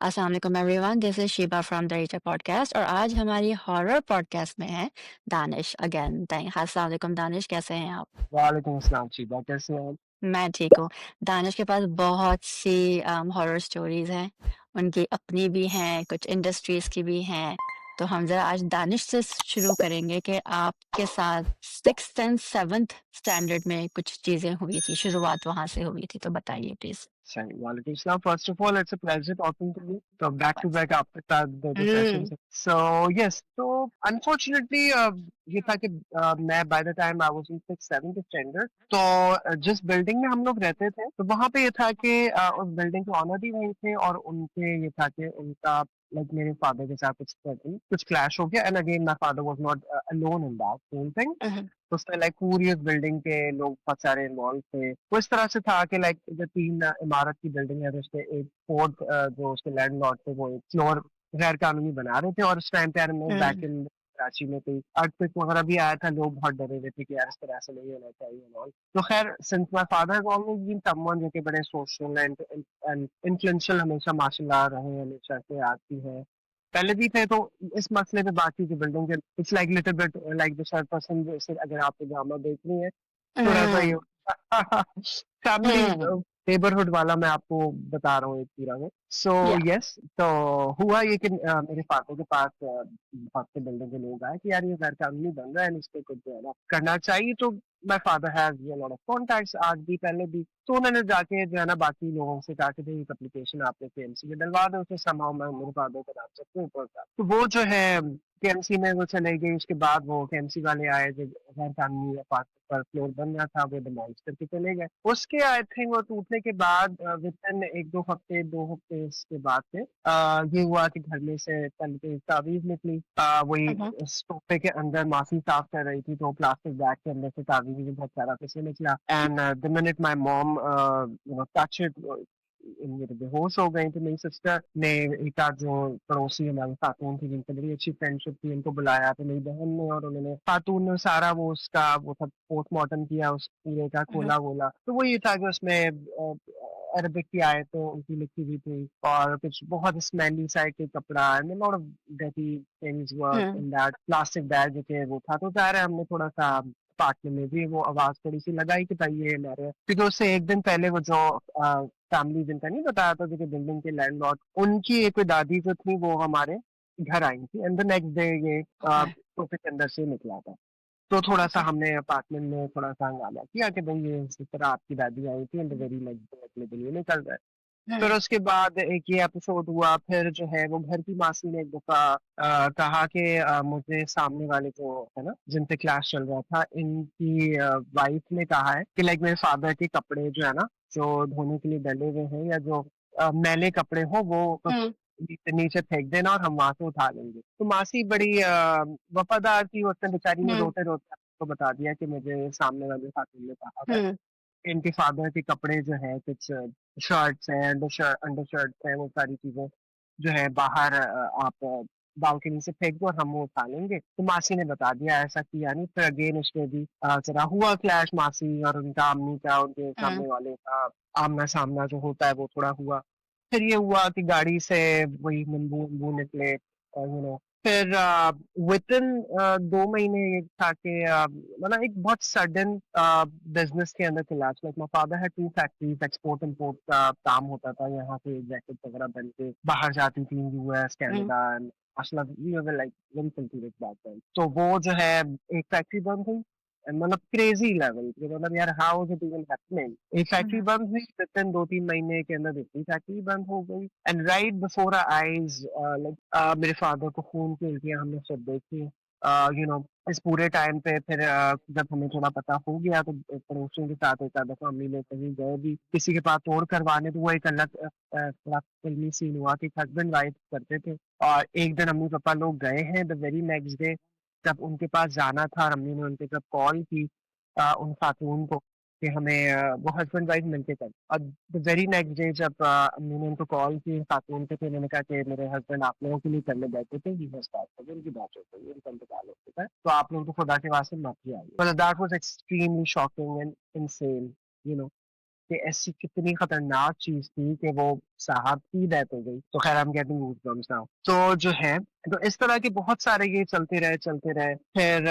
अस्सलाम वालेकुम everyone, this is Sheeba from the reacher podcast और आज हमारी हॉरर पॉडकास्ट में है दानिश अगेन। अस्सलाम वालेकुम दानिश, कैसे हैं आप? वालेकुम अस्सलाम शिबा, कैसे हैं आप? मैं ठीक हूँ। दानिश के पास बहुत सी हॉरर स्टोरीज हैं, उनकी अपनी भी हैं, कुछ इंडस्ट्रीज की भी हैं। तो हम जरा आज दानिश से शुरू करेंगे कि आपके साथ सिक्स्थ एंड सेवन्थ स्टैंडर्ड में कुछ चीजें हुई थी, शुरुआत वहां से हुई थी, तो बताइए प्लीज। सही, वालेकुम अस्सलाम। First of all it's a pleasure talking to you. तो बैक टू बैक आपके साथ दो हम्म। सेशंस। सो यस, तो अनफॉर्चुनेटली ये था कि मैं by the time I was in 6th 7th standard, तो जिस बिल्डिंग में हम लोग रहते थे तो वहां पे ये था कि उस बिल्डिंग के ऑनर भी वही थे, और उनके ये था कि उनका लाइक मेरे फादर के साथ कुछ क्लैश हो गया, and again my father was not alone in that same thing. Hmm. तो उसमें लाइक पूरी उस बिल्डिंग के लोग बहुत सारे इन्वॉल्व थे। वो इस तरह से था कि लाइक जो तीन इमारत की बिल्डिंग है, तो उसमें एक फोर्थ जो उसके लैंडलॉर्ड थे वो एक फ्लोर गैर कानूनी बना रहे थे, और उस टाइम पे यार मैं बैक हम्म। इन कराची में कोई अर्थक्वेक वगैरह भी आया था, लोग बहुत डरे हुए थे कि यार इस तरह से नहीं होना चाहिए and all। तो खैर since my father has always been someone जो कि बड़े सोशल एंड इन्फ्लुएंशियल हमेशा माशाल्लाह रहे, हमेशा से आती है, पहले भी थे। तो इस मसले पे बात की थी बिल्डिंग के, it's like little bit like the circus, जैसे अगर आपको ड्रामा देख रही है थोड़ा सा हम्म। ये फैमिली हम्म। नेबरहुड वाला मैं आपको बता रहा हूँ एक पूरा में। सो या। यस, तो हुआ ये कि मेरे फादर के पास बहुत से बिल्डिंग के लोग आए कि यार ये गैर कानूनी बन रहा है, इस पे कुछ जो है ना करना चाहिए। तो my father has a lot of contacts, आज भी पहले भी। तो उन्होंने जाके जो है ना बाकी लोगों से कहा कि भाई एक एप्लीकेशन आपने केएमसी में डलवा दो, उसे समाओ मैं मेरे फादर के नाम से क्यों करता। तो वो जो है केएमसी में वो चले गई। उसके बाद वो केएमसी वाले आए, जो गैर कानूनी अपार्टमेंट पर फ्लोर बन रहा था वो डिमोलिश करके चले गए। उसके आई थिंक वो टूटने के बाद विद इन एक दो हफ्ते इसके बाद से ये हुआ कि घर में से पहले तो एक तावीज निकली, वही हम्म। सोफे के अंदर माफी साफ कर रही थी, तो प्लास्टिक बैग के अंदर से तावीज भी बहुत सारा पैसे निकला। And the minute my mom touch it, ये तो बेहोश हो गई। तो मेरी सिस्टर ने एक आध जो पड़ोसी हमारी खातून थी जिनसे बड़ी अच्छी फ्रेंडशिप थी, उनको बुलाया। तो मेरी बहन ने और उन्होंने खातून ने सारा वो उसका वो सब पोस्टमार्टम किया, उस पूरे का हम्म। खोला वोला। तो वो ये था कि उसमें अरबिक की आए तो उनकी लिखी हुई थी, और कुछ बहुत स्मेली सा एक कपड़ा and lot of dirty things were hmm. In that plastic bag जो कि वो था। तो ज़ाहिर है हमने थोड़ा सा अपार्टमेंट में भी वो आवाज थोड़ी सी लगाई कि भाई ये हमारे, क्योंकि उससे एक दिन पहले वो जो फैमिली जिनका नहीं बताया था जो कि बिल्डिंग के लैंडलॉर्ड, उनकी एक दादी जो थी वो हमारे घर आई थी, एंड द नेक्स्ट डे ये ओके। सोफे के अंदर से निकला था। तो थोड़ा सा ओके। हमने अपार्टमेंट में थोड़ा सा हंगामा किया कि भाई ये इस तरह आपकी दादी आई थी एंड वेरी नेक्स्ट डे अगले दिन ये निकल रहा है। फिर हम्म। उसके बाद एक ये एपिसोड हुआ। फिर जो है वो घर की मासी ने एक दफा कहा कि मुझे सामने वाले जो है ना जिनसे क्लास चल रहा था, इनकी वाइफ ने कहा है कि लाइक मेरे फादर के कपड़े जो है ना जो धोने के लिए डले हुए हैं, या जो मैले कपड़े हो वो बस हम्म। नीचे नीचे फेंक देना और हम वहां से उठा लेंगे। तो मासी बड़ी वफादार थी, उसने बेचारी ने हम्म। रोते रोते आपको बता दिया कि मुझे सामने वाले खातून ने कहा था हम्म। इनके फादर के कपड़े जो है कुछ शर्ट्स हैं, अंडर शर्ट्स हैं, वो सारी चीजें जो है बाहर आप बालकनी से फेंक दो और हम वो उठा लेंगे। तो मासी ने बता दिया, ऐसा किया नहीं। फिर अगेन उसमें भी जरा हुआ क्लैश, मासी और उनका अम्मी का उनके हम्म। सामने वाले का आमना सामना जो होता है वो थोड़ा हुआ। फिर ये हुआ कि गाड़ी से वही नींबू वींबू निकले, फिर विद इन 2 महीने ये था कि मतलब एक बहुत सडन बिजनेस के अंदर collapse। Like my father had 2 factories, export import का काम होता था, यहाँ से जैकेट वगैरह बन के बाहर जाती थी, यूएस हम्म। कनाडा एंड माशाल्लाह we were like very contribute back then. तो वो जो है एक फैक्ट्री बंद हुई, मतलब क्रेजी लेवल कि मतलब यार how is it even happening. एक फैक्ट्री हम्म। बंद हुई, विद इन 2 3 महीने के अंदर दूसरी फैक्ट्री बंद हो गई, and right before our eyes like मेरे फादर को खून की उल्टियां हमने सब देखी। यू नो इस पूरे टाइम पे फिर जब हमें थोड़ा पता हो गया तो पड़ोसियों के साथ एक आधा दफा अम्मी लोग कहीं गए भी किसी के पास तोड़ करवाने, तो वो एक अलग थोड़ा फिल्मी सीन हुआ कि हस्बैंड वाइफ करते थे। और एक दिन अम्मी पापा लोग गए हैं, द वेरी नेक्स्ट डे जब उनके पास जाना था और अम्मी ने उनके जब कॉल की उन खातून को कि हमें वो हस्बैंड वाइफ मिलके कर, और द वेरी नेक्स्ट डे जब अम्मी ने उनको कॉल की खातून के, तो उन्होंने कहा कि मेरे हस्बैंड आप लोगों के लिए करने बैठे थे, ही हैज पास्ड अवे, उनकी बात हो गई, उनका इंतकाल हो चुका है, तो आप लोग तो खुदा के वास्ते मत ही आइए। मतलब that was extremely shocking and insane, you know. कि ऐसी कितनी खतरनाक चीज़ थी कि वो साहब की डेथ हो गई। तो ख़ैर I am getting goosebumps now. तो जो है, तो इस तरह के बहुत सारे ये चलते रहे, चलते रहे। फिर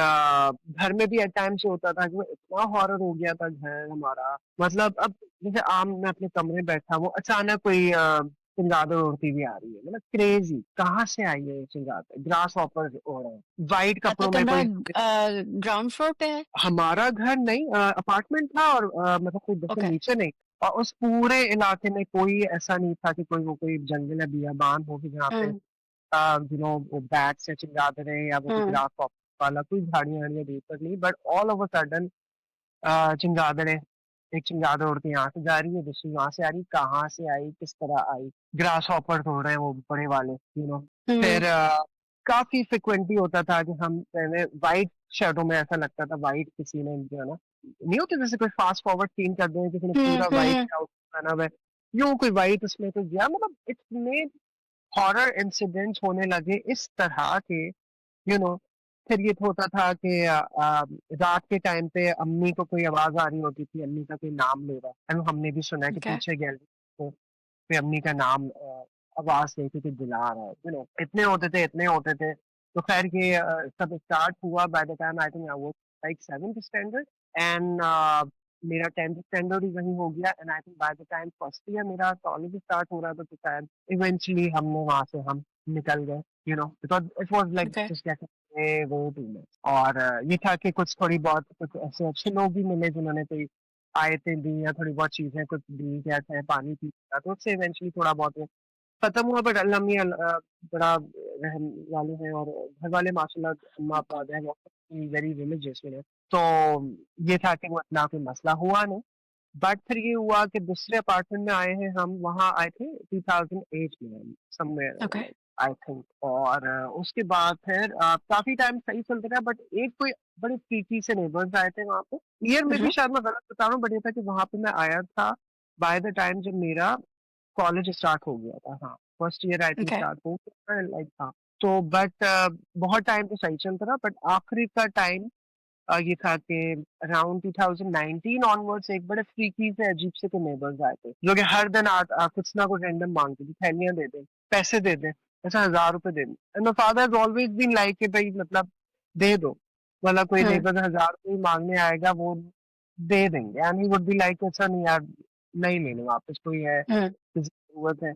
घर में भी एट टाइम्स ये होता था कि वो इतना हॉरर हो गया था घर हमारा, मतलब अब जैसे आम मैं अपने कमरे में बैठा, वो अचानक कोई चमगादड़ उड़ती हुई आ रही है, मतलब क्रेज़ी, कहाँ से आई है ये चमगादड़? ग्रास हॉपर्स उड़ रहे हैं, व्हाइट आपका कपड़ों में कमरा कोई ग्राउंड फ्लोर पे है? हमारा घर नहीं अपार्टमेंट था और मतलब कोई दरअसल ओके। नीचे नहीं। और उस पूरे इलाके में कोई ऐसा नहीं था कि कोई वो कोई जंगल या बियाबान हो कि जहाँ पे हुँ, वो बैट्स या चमगादड़ें या वो कोई हुँ, ग्रास हॉपर वाला कोई झाड़ियाँ-वाड़ियाँ देखकर नहीं, but all of a sudden चमगादड़ें, एक चमगादड़ उड़ के यहाँ से जा रही है, दूसरी वहाँ से आ रही है, कहाँ से आई, किस तरह आई? ग्रास हॉपर हो रहे हैं वो बड़े वाले, हुँ, फिर काफ़ी फ्रीक्वेंटली होता था कि हम पहले व्हाइट शैडो में ऐसा लगता था व्हाइट किसी ने जो है ना, नहीं होते जैसे कोई फास्ट फॉरवर्ड सीन कर दें किसी ने हुँ, पूरा व्हाइट हुँ, आउटफिट पहना हुआ है, यूँ कोई व्हाइट उसमें तो गया, मतलब इतने हॉरर इंसिडेंट्स होने लगे इस तरह के, यू नो फिर ये होता था कि रात के टाइम पे अम्मी को कोई आवाज़ आ रही होती थी, अम्मी का कोई नाम ले रहा है। एंड हमने भी सुना है कि ओके। पीछे गैलरी को कोई अम्मी का नाम आवाज़ दे के कोई बुला रहा है, इतने होते थे, इतने होते थे। तो ख़ैर ये सब स्टार्ट हुआ bye the time I think I was like 7th standard and मेरा 10th स्टैंडर्ड ही वहीं हो गया and I think by the time first year मेरा कॉलेज स्टार्ट हो रहा था तो शायद इवेंचुअली हमने वहाँ से हम निकल गए, because it was like okay. Just getting वो टू मच और ये था कि कुछ थोड़ी बहुत कुछ ऐसे अच्छे लोग भी मिले जिन्होंने कोई आयतें दी या थोड़ी बहुत चीज़ें कुछ दी, क्या चाहे पानी पी लिया, तो उससे इवेंचुअली थोड़ा बहुत वो खत्म हुआ बट अल्लाह मियाँ बड़ा रहम वाले हैं और घर वाले माशाल्लाह अम्मा-अब्बा दे हैं वेरी रिलिजियस तो ये था कि वो इतना कोई मसला हुआ नहीं। बट फिर ये हुआ कि दूसरे अपार्टमेंट में आए हैं हम, वहाँ आए थे 2008 में हम somewhere okay. Like I think और उसके बाद फिर काफ़ी टाइम सही चलता रहा बट एक कोई बड़े फ्रीकी से नेबर्स आए थे वहाँ पे। ईयर में भी हुँ, शायद मैं गलत बता रहा हूँ बट ये था कि वहाँ पे मैं आया था बाय द टाइम जब मेरा कॉलेज स्टार्ट हो गया था, हाँ, first year I think okay. Start हो गया था लाइक हाँ, तो बट बहुत टाइम तो सही चलता रहा बट आखिरी का टाइम ये था कि अराउंड 2019 ऑनवर्ड्स एक बड़े फ्रीकी से अजीब से कोई नेबर्स आए थे, जो कि हर दिन कुछ ना कुछ रैंडम माँगते थे, थैलियाँ दे दें, पैसे दे दें, ऐसा ₹1000 दे दें and my father has always been like कि भई मतलब दे दो, मतलब कोई हुँ, नेबर ₹1000 ही माँगने आएगा वो दे देंगे and he would be like अच्छा नहीं यार, नहीं लेने वापस कोई है, हुँ। किसी को ज़रूरत है,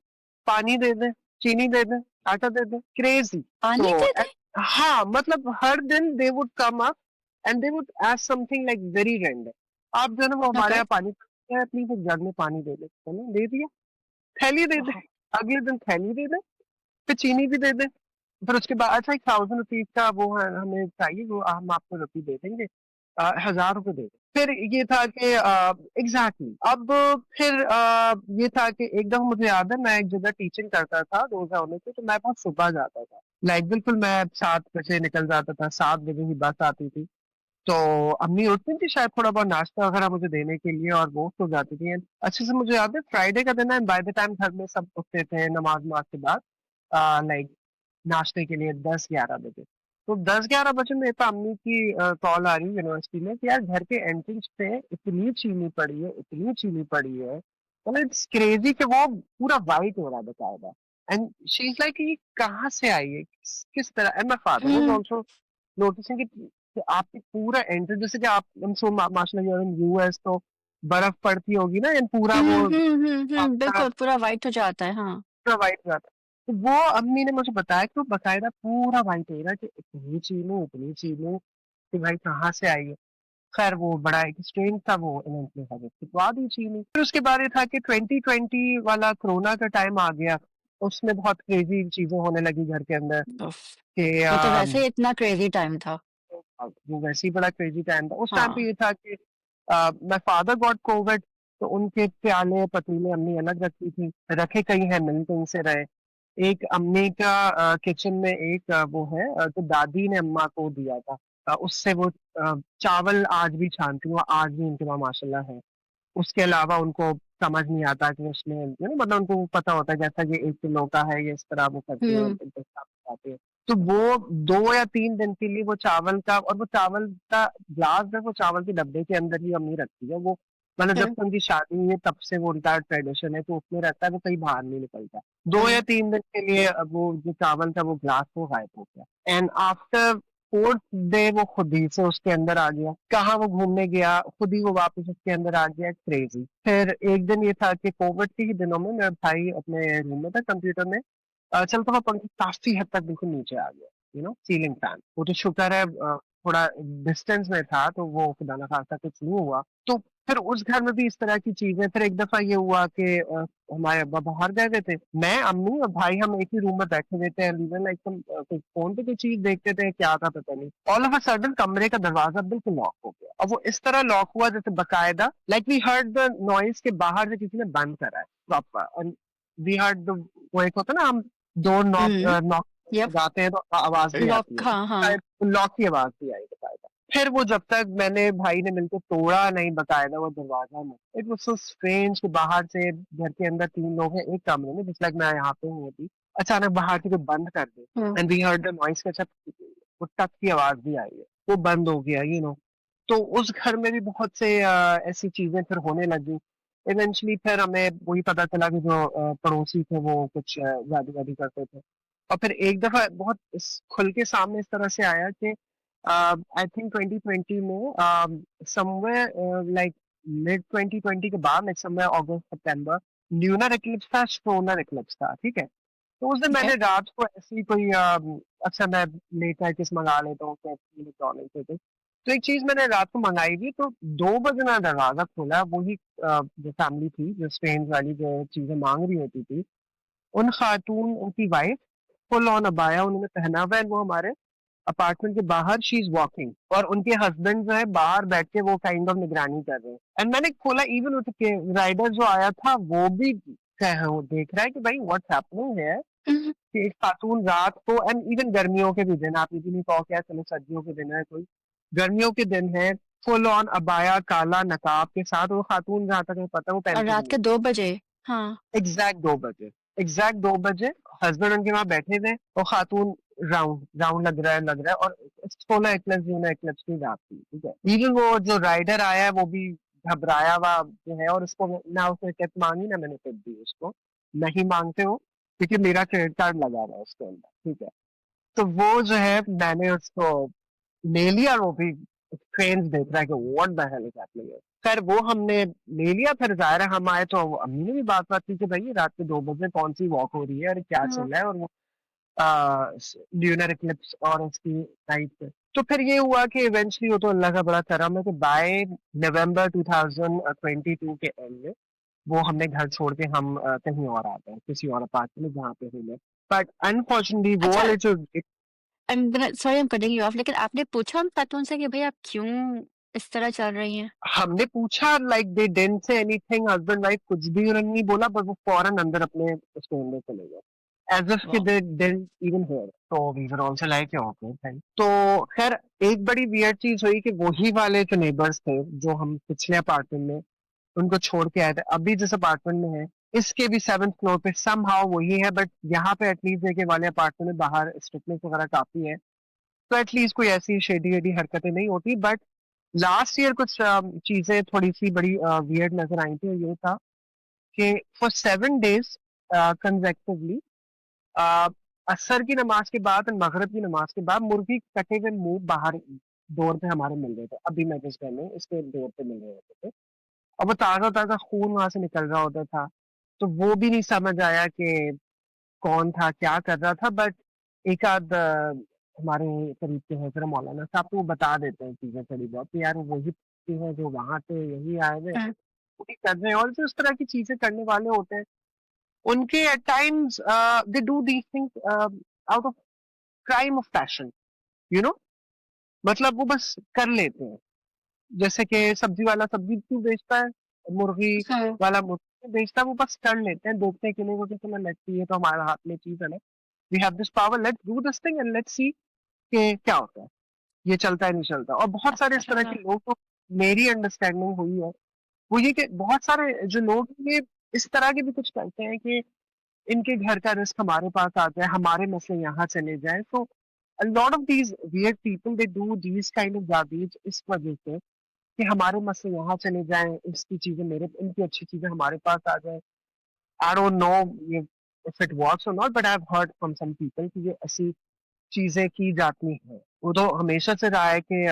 पानी दे दें, चीनी दे दें, आटा दे दें, क्रेज़ी। तो पानी दे दे? हाँ, मतलब हर दिन they would come up and they would ask something like very random. आप जो है ना वो हमारे ओके। यहाँ पानी पीते हैं प्लीज़ एक जग में पानी दे दे, है ना? दे दिया, थैली दे दे, ओह! अगले दिन थैली दे दे, फिर चीनी भी दे दे, फिर उसके बाद अच्छा ₹1000 का वो है हमें चाहिए वो हम आपको रसीद दे देंगे ₹1000 दे दो। फिर ये था कि एग्ज़ैक्टली अब फिर ये था कि एकदम मुझे याद है मैं एक जगह टीचिंग करता था रोज़ा होने से तो मैं बहुत सुबह जाता था। लाइक बिल्कुल मैं 7 बजे निकल जाता था, 7 बजे ही बस आती थी। तो अम्मी उठती थी शायद थोड़ा बहुत नाश्ता वगैरह मुझे देने के लिए और वो सो जाती थी एंड अच्छे से मुझे याद है फ्राइडे का दिन है बाय द टाइम घर में सब उठते थे नमाज-वमाज के बाद लाइक नाश्ते के लिए 10-11 बजे। तो 10-11 बजे मेरे पे अम्मी की कॉल आ रही है यूनिवर्सिटी में कि यार घर के एंट्रेंस पे इतनी चीनी पड़ी है, मतलब इट्स क्रेज़ी कि वो पूरा व्हाइट हो रहा है बकायदा एंड शी इज़ लाइक ये कहाँ से आई है? किस तरह and my father was hmm, also noticing कि आपके पूरा एंट्री जैसे कि आप सो माशाल्लाह यू आर इन यूएस तो बर्फ पड़ती होगी ना एंड पूरा वो हुँ, हुँ, हुँ, हुँ, आपका बिल्कुल पूरा व्हाइट हो जाता है, हाँ। पूरा व्हाइट हो जाता है। तो वो अम्मी ने मुझे बताया कि वो बाकायदा पूरा व्हाइट हो रहा है कि इतनी चीनू कि भाई कहाँ से आई है? खैर वो बड़ा एक स्ट्रेन था वो इवेंटली हमें छुपवा दी चीनी। फिर उसके बाद ये था कि 2020 वाला कोरोना का टाइम आ गया। उसमें बहुत क्रेज़ी चीज़ें होने लगी घर के अंदर उफ़! कि वो तो वैसे ही इतना क्रेज़ी टाइम था। वो वैसे ही बड़ा क्रेज़ी टाइम था। उस टाइम पे हाँ। ये था कि माय फादर गॉट कोविड तो उनके प्याले, पतीले अम्मी अलग रखती थी। रखे कहीं हैं, मिल कहीं से रहे। एक अम्मी का किचन में एक वो है जो दादी ने अम्मा को दिया था। उससे वो चावल आज भी छानती हैं, वो आज भी उनके वहाँ माशाल्लाह है। उसके अलावा उनको समझ नहीं आता कि उसमें मतलब उनको पता होता है कि अच्छा ये 1 किलो का है, ये इस तरह वो करते हैं, हुँ, बताते हैं। तो वो 2 या 3 दिन के लिए वो चावल का और वो चावल का ग्लास है वो चावल के डब्बे के अंदर ही अम्मी रखती है। वो मतलब जब हाँ, से उनकी शादी हुई है तब से वो उनका ट्रेडिशन है, तो उसमें रहता है, वो कहीं बाहर नहीं निकलता। 2 या हाँ, 3 दिन के लिए वो जो चावल था वो ग्लास वो गायब हो गया, एंड आफ्टर 4th डे वो खुद ही से उसके अंदर आ गया। कहाँ वो घूमने गया, खुद ही वो वापस उसके अंदर आ गया, क्रेजी। फिर एक दिन ये था कि कोविड के ही दिनों में मेरा भाई अपने रूम में था, कंप्यूटर में चलता हुआ पंखा काफ़ी हद तक बिल्कुल नीचे आ गया, सीलिंग फैन। वो तो शुक्र है थोड़ा डिस्टेंस में था, तो वो खुदा ना खास्ता कुछ नहीं हुआ। तो फिर उस घर में भी इस तरह की चीज़ें। फिर एक दफ़ा ये हुआ कि हमारे अब्बा बाहर गए हुए थे। मैं, अम्मी और भाई हम एक ही रूम में बैठे हुए थे, एंड वी वर लाइक कोई फ़ोन पे कोई चीज़ देखते थे, क्या था पता नहीं। ऑल ऑफ अ सडन कमरे का दरवाज़ा बिल्कुल लॉक हो गया। अब वो इस तरह लॉक हुआ जैसे बाकायदा, like we heard the noise के बाहर से किसी ने बंद करा है proper, and we heard the, वो एक होता है ना, हम डोर नॉक हुँ, नॉक यप, लगाते हैं तो आवाज़ भी आती लॉक है। हाँ, हाँ, शायद लॉक की आवाज़ भी आई बाकायदा। फिर वो जब तक मैंने भाई ने मिलकर तोड़ा नहीं बाकायदा वो दरवाज़ा में, इट वाज़ सो स्ट्रेंज कि बाहर से घर के अंदर 3 लोग हैं एक कमरे में, जस्ट लाइक मैं यहाँ पे हूँ अभी, अचानक बाहर से कोई बंद कर दे, हाँ, and we heard the noise के साथ वो टक की आवाज़ भी आई है, वो बंद हो गया। तो उस घर में भी बहुत से ऐसी चीज़ें फिर होने लगी। इवेंचुअली फिर हमें वही पता चला कि जो पड़ोसी थे वो कुछ जादू-वादू करते थे। और फिर एक दफ़ा बहुत खुल के सामने इस तरह से आया कि आई थिंक 2020 में समवेयर लाइक मिड 2020 के बाद, लाइक समवेयर अगस्त सितंबर, ल्यूनर इक्लिप्स था, सोलर इक्लिप्स था, ठीक है? तो उस दिन ओके, मैंने रात को ऐसी कोई अच्छा मैं लेट नाइट किस मंगा लेता हूँ, कैसे इलेक्ट्रॉनिक से। तो एक चीज़ मैंने रात को मंगाई थी, तो 2 बजे मैंने दरवाज़ा खोला, वही जो फैमिली थी, जो स्ट्रेंज वाली जो चीज़ें माँग रही होती थी, उन खातून, उनकी वाइफ फुल ऑन अबाया उन्होंने पहना हुआ है, वो हमारे अपार्टमेंट के बाहर शी इज वॉकिंग, और उनके हस्बैंड जो है बाहर बैठ के वो काइंड ऑफ निगरानी कर रहे हैं। एंड मैंने खोला, इवन उसके राइडर जो आया था वो भी वो देख रहा है कि भाई व्हाट्स हैपनिंग है, हुँ, कि एक खातून रात को, एंड इवन गर्मियों के भी दिन, आप ये भी नहीं कहो क्या चलो सर्दियों के दिन है कोई, गर्मियों के दिन है, फुल ऑन अबाया काला नकाब के साथ वो खातून, जहाँ तक मुझे पता है वो और पहनती भी रात नहीं के थी। 2 बजे? हाँ, एग्जैक्ट 2 बजे, एग्जैक्ट 2 बजे हस्बैंड उनके वहां बैठे थे, और खातून राउंड राउंड लग रहा है, और 16 एक्लस जो एक्लस की रात थी, ठीक है? इवन वो जो राइडर आया है वो भी घबराया हुआ जो है, और उसको ना उसने टिप मांगी ना मैंने टिप दी उसको, नहीं मांगते हो, क्योंकि मेरा क्रेडिट कार्ड लगा हुआ है उसके अंदर, ठीक है? तो वो जो है मैंने उसको ले लिया, वो भी ट्रेन देख रहा है कि what the hell is happening. खैर वो हमने ले लिया, फिर ज़ाहिर है हम आए तो अम्मी ने भी बात-वात की कि भाई रात के 2 बजे कौन-सी वॉक हो रही है और क्या चल हाँ, रहा है, और वो ल्यूनर इक्लिप्स और उसकी नाइट पे। तो फिर ये हुआ कि इवेंचुअली वो तो अल्लाह का बड़ा करम है कि बाय नवंबर 2022 के एंड में वो हमने घर छोड़ के हम कहीं और आ गए, किसी और अपार्टमेंट में जहाँ पे हूँ मैं। बट अनफॉर्चुनेटली वो अच्छा, वाले जो I am gonna sorry I am cutting you of, लेकिन आपने पूछा उन खातून से कि भई आप क्यों इस तरह चल रही हैं? हमने पूछा, like they didn't say anything, husband wife कुछ भी उन्होंने नहीं बोला, बट वो फौरन अंदर अपने उसके अंदर चले गए, एज इफ कि वाह! They didn't even hear. तो we were also like okay fine. तो खैर एक बड़ी वियर्ड चीज हुई कि वही वाले जो नेबर्स थे जो हम पिछले अपार्टमेंट में उनको छोड़ के आए थे, अभी जिस अपार्टमेंट में है इसके भी 7th फ्लोर पे सम हाउ वही है, बट यहाँ पे एटलीस्ट देखे वाले अपार्टमेंट में बाहर स्ट्रिक्टनेस वगैरह काफी है, तो एटलीस्ट कोई ऐसी शेडी वेडी हरकतें नहीं होती। बट लास्ट ईयर कुछ चीजें थोड़ी सी बड़ी वियर्ड नजर आई थी, और ये था कि फॉर 7 डेज कंसेक्टिवली असर की नमाज के बाद और मगरिब की नमाज के बाद मुर्गी कटे हुए मुंह बाहर डोर पे हमारे मिल रहे थे, अभी मैं जिस घर में हूँ, इसके डोर पे मिल रहे होते थे, और वो ताजा ताजा खून वहां से निकल रहा होता था। तो वो भी नहीं समझ आया कि कौन था क्या कर रहा था, बट एक आध हमारे करीब के हैं फिर मौलाना साहब, तो वो बता देते हैं चीजें थोड़ी बहुत कि यार वो वही है जो वहां थे, यही आए हुए हाँ, वही कर रहे हैं, और जो इस तरह की चीजें करने वाले होते हैं उनके at times they do these things out of crime of passion, you know, मतलब वो बस कर लेते हैं। जैसे कि सब्जी वाला सब्जी क्यों बेचता है, मुर्गी हाँ, वाला मुर्गी बेचता है, वो बस कर लेते हैं, देखते हैं कि नहीं वो किसी में लगती है, तो हमारे हाथ में चीज है ना, we have this power, let's do this thing and let's see कि क्या होता है, ये चलता है नहीं चलता। और बहुत सारे इस तरह अच्छा, के लोग, तो मेरी अंडरस्टैंडिंग हुई है वो ये कि बहुत सारे जो लोग हैं, ये इस तरह के भी कुछ करते हैं कि इनके घर का रिस्क हमारे पास आ जाए, हमारे मसले यहाँ चले जाए। तो a lot of these weird people they do these kind of garbage इस वजह से कि हमारे मसले यहाँ चले जाएँ, इसकी चीज़ें मेरे इनकी अच्छी चीज़ें हमारे पास आ जाएँ। आई डोंट नो ये इफ इट वर्क्स और not, but I have heard from some people कि ये ऐसी चीज़ें की जाती हैं। वो तो हमेशा से रहा है कि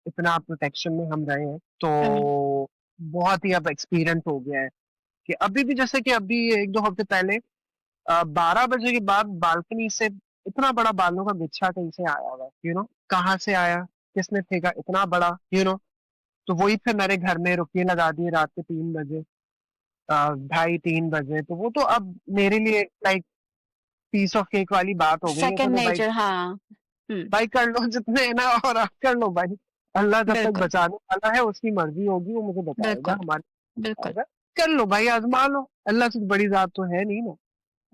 इतना प्रोटेक्शन में हम रहे हैं, हुँ, तो बहुत ही अब एक्सपीरियंस हो गया है कि अभी भी, जैसे कि अभी 1-2 हफ्ते पहले 12 बजे के बाद बालकनी से इतना बड़ा बालों का गुच्छा कहीं से आया हुआ है, कहाँ से आया, किसने फेंका इतना बड़ा, तो वही फिर मैंने घर में रुपये लगा दिए रात के 3 बजे, 2:30-3 बजे, तो वो तो अब मेरे लिए लाइक पीस ऑफ केक वाली बात हो गई है, सेकंड चलो भाई नेचर हाँ। हुँ, भाई कर लो जितने है ना, और आप कर लो भाई। अल्लाह जब तक बिल्कुल, बचाने वाला है उसकी मर्ज़ी होगी, वो मुझे बताएगा, बिल्कुल, हमारे बिल्कुल। बताएगा। कर लो भाई, आज़मा लो, अल्लाह से बड़ी ज़ात तो है नहीं ना।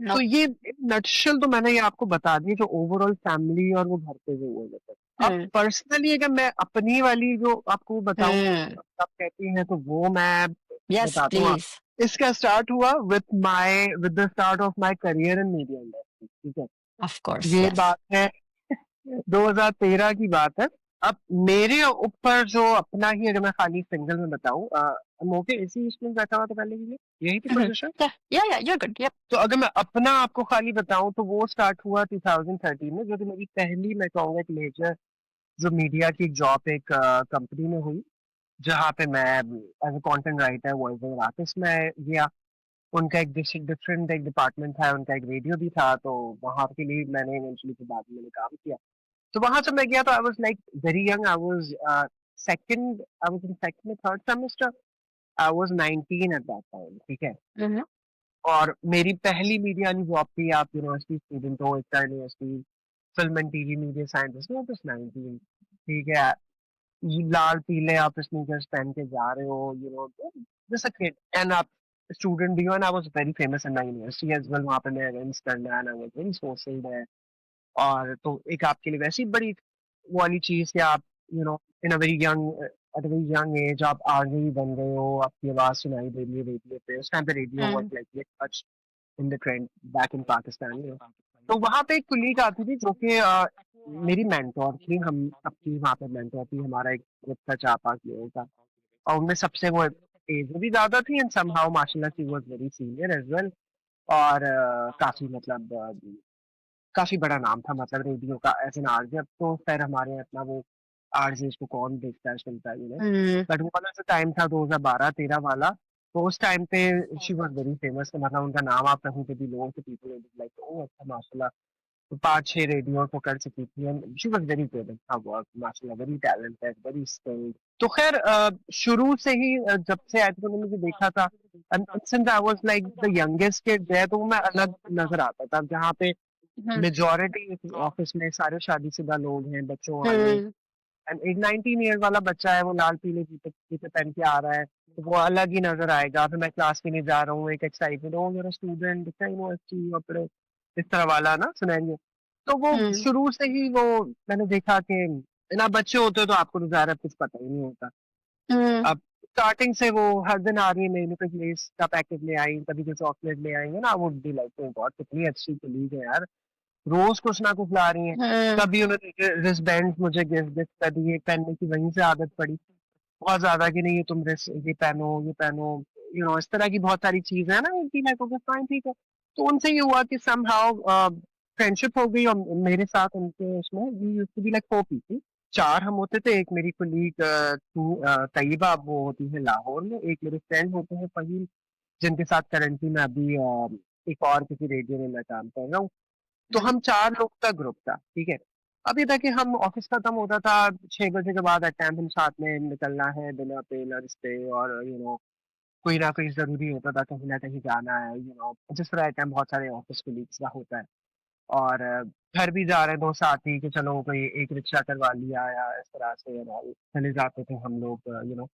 नो तो ये नटशल तो मैंने ये आपको बता दी जो ओवरऑल फैमिली और वो घर पे जो हुए थे। अब हुँ, पर्सनली अगर मैं अपनी वाली जो आपको बताऊँ, हुँ। आप कहती हैं तो वो मैं येस बताता हूँ प्लीज़। आपको। इसका स्टार्ट हुआ with the start of my career in media industry, ठीक है? ऑफ़ कोर्स, ये येस। बात है 2013 की बात है। अब मेरे ऊपर जो अपना ही, अगर मैं खाली सिंगल में बताऊँ, मोके इसी इसमें बैठा हुआ था पहले भी, यही थी हुँ, हुँ। पोज़ीशन? या यू आर गुड, यप। तो अगर मैं अपना आपको खाली बताऊँ तो वो स्टार्ट हुआ 2013 में, जो कि मेरी पहली, मैं कहूँगा एक मेजर जो मीडिया की जॉब एक कंपनी में हुई, जहाँ पे मैं as a content writer, voice over artist में गया। उनका एक डिफरेंट एक डिपार्टमेंट था, उनका एक रेडियो भी था, तो वहाँ के लिए मैंने इवेंचुअली फिर बाद में मैंने काम किया। तो वहाँ जब मैं गया तो I was like very young, I was in second या third semester, I was 19 at that time, ठीक है? हुँ, हुँ, और मेरी पहली मीडिया वाली जॉब थी, आप यूनिवर्सिटी स्टूडेंट हो, इतना university, film and TV media scientist हो, बस 19, ठीक है? ये लाल पीले आप स्नीकर्स पहन के जा रहे हो, जस्ट अ किड, एंड आप स्टूडेंट भी हो, and I was very famous in my university as well, वहाँ पे मैं इवेंट्स करना, and I was very social there. और तो एक आपके लिए वैसी बड़ी वो वाली चीज़ कि आप in a very young at a very young age आप आगे ही बन गए हो, आपकी आवाज़ सुनाई दे रही है रेडियो पे। उस टाइम पे radio was hmm, like very much in the trend back in Pakistan. तो वहाँ पे एक कुलीग आती थी जो कि मेरी मेंटोर थी, हम सबकी वहाँ पे मेंटोर थी, हमारा एक ग्रुप था 4-5 लोगों का, और उनमें सबसे वो एज में भी ज़्यादा थी, एंड समहाउ माशाल्लाह she was very senior as well, और काफ़ी मतलब काफ़ी बड़ा नाम था, मतलब रेडियो का एज़ एन आरजे। अब तो ख़ैर हमारे यहाँ इतना वो आरजेज़ को कौन देखता है, सुनता है, हुँ, बट वो वाला जो टाइम था 2012-13 वाला, तो उस टाइम पे शी वाज़ वेरी फेमस, मतलब उनका नाम आप कहीं पे भी लो तो people will be like oh! अच्छा माशाल्लाह। तो 5-6 रेडियो को कर चुकी थी, and she was very good in her work, माशाल्लाह वेरी टैलेंटेड, वेरी स्किल्ड। तो ख़ैर शुरू से ही जब से आई थिंक उन्होंने मुझे देखा था, and since I was like the youngest kid there, तो वो मैं अलग नज़र आता था, जहाँ पे हुँ, मेजॉरिटी ऑफिस में सारे शादीशुदा लोग हैं, बच्चों वाले, हुँ, एंड एक 19 ईयर वाला बच्चा है, वो लाल पीले जूते जूते पहन के आ रहा है, तो वो अलग ही नजर आएगा। फिर मैं क्लास के लिए जा रहा हूँ, एक एक्साइटेड, ओ मेरा स्टूडेंट दिखता है यूनिवर्सिटी, और फिर इस तरह वाला ना सिनेरियो। तो वो हुँ, शुरू से ही वो मैंने देखा कि ना, बच्चे होते हो तो आपको तो ज़्यादा कुछ पता ही नहीं होता। हुँ, अब स्टार्टिंग से वो हर दिन आ रही है, नई नई लेस का पैकेट ले आई, कभी कोई चॉकलेट ले आएंगे ना, वो बी लाइक ओ गॉड कितनी अच्छी कलीग है यार, रोज कुछ ना कुछ ला रही हैं। हुँ, कभी उन्होंने रिस्टबैंड मुझे गिफ्ट गिफ्ट कर दिए, पहनने की वहीं से आदत पड़ी बहुत ज्यादा कि नहीं, ये तुम ये पहनो, ये पहनो, इस तरह की बहुत सारी चीजें है ना, उनकी लाइक ओके फाइन, ठीक है। तो उनसे ये हुआ कि समहाउ फ्रेंडशिप हो गई, और मेरे साथ उनके उसमें we used to be like 4 people, 4 हम होते थे। एक मेरी कुलीग तैयबा, वो होती है लाहौर में, एक मेरे फ्रेंड होते हैं फहीम, जिनके साथ करंटली मैं अभी एक और किसी रेडियो में मैं काम कर रहा हूँ। तो हुँ, हम 4 लोग का ग्रुप था, ठीक है? अब ये था कि हम ऑफ़िस खत्म होता था 6 बजे के बाद, एट टाइम हम साथ में निकलना है डिनर पे, लंच पे, और कोई ना कोई ज़रूरी होता था, कहीं न कहीं जाना है, जिस तरह एट टाइम बहुत सारे ऑफ़िस कलीग्स का होता है। और घर भी जा रहे हैं 2 साथी कि चलो कोई एक रिक्शा करवा लिया, या इस तरह से एंड ऑल, चले जाते थे हम लोग,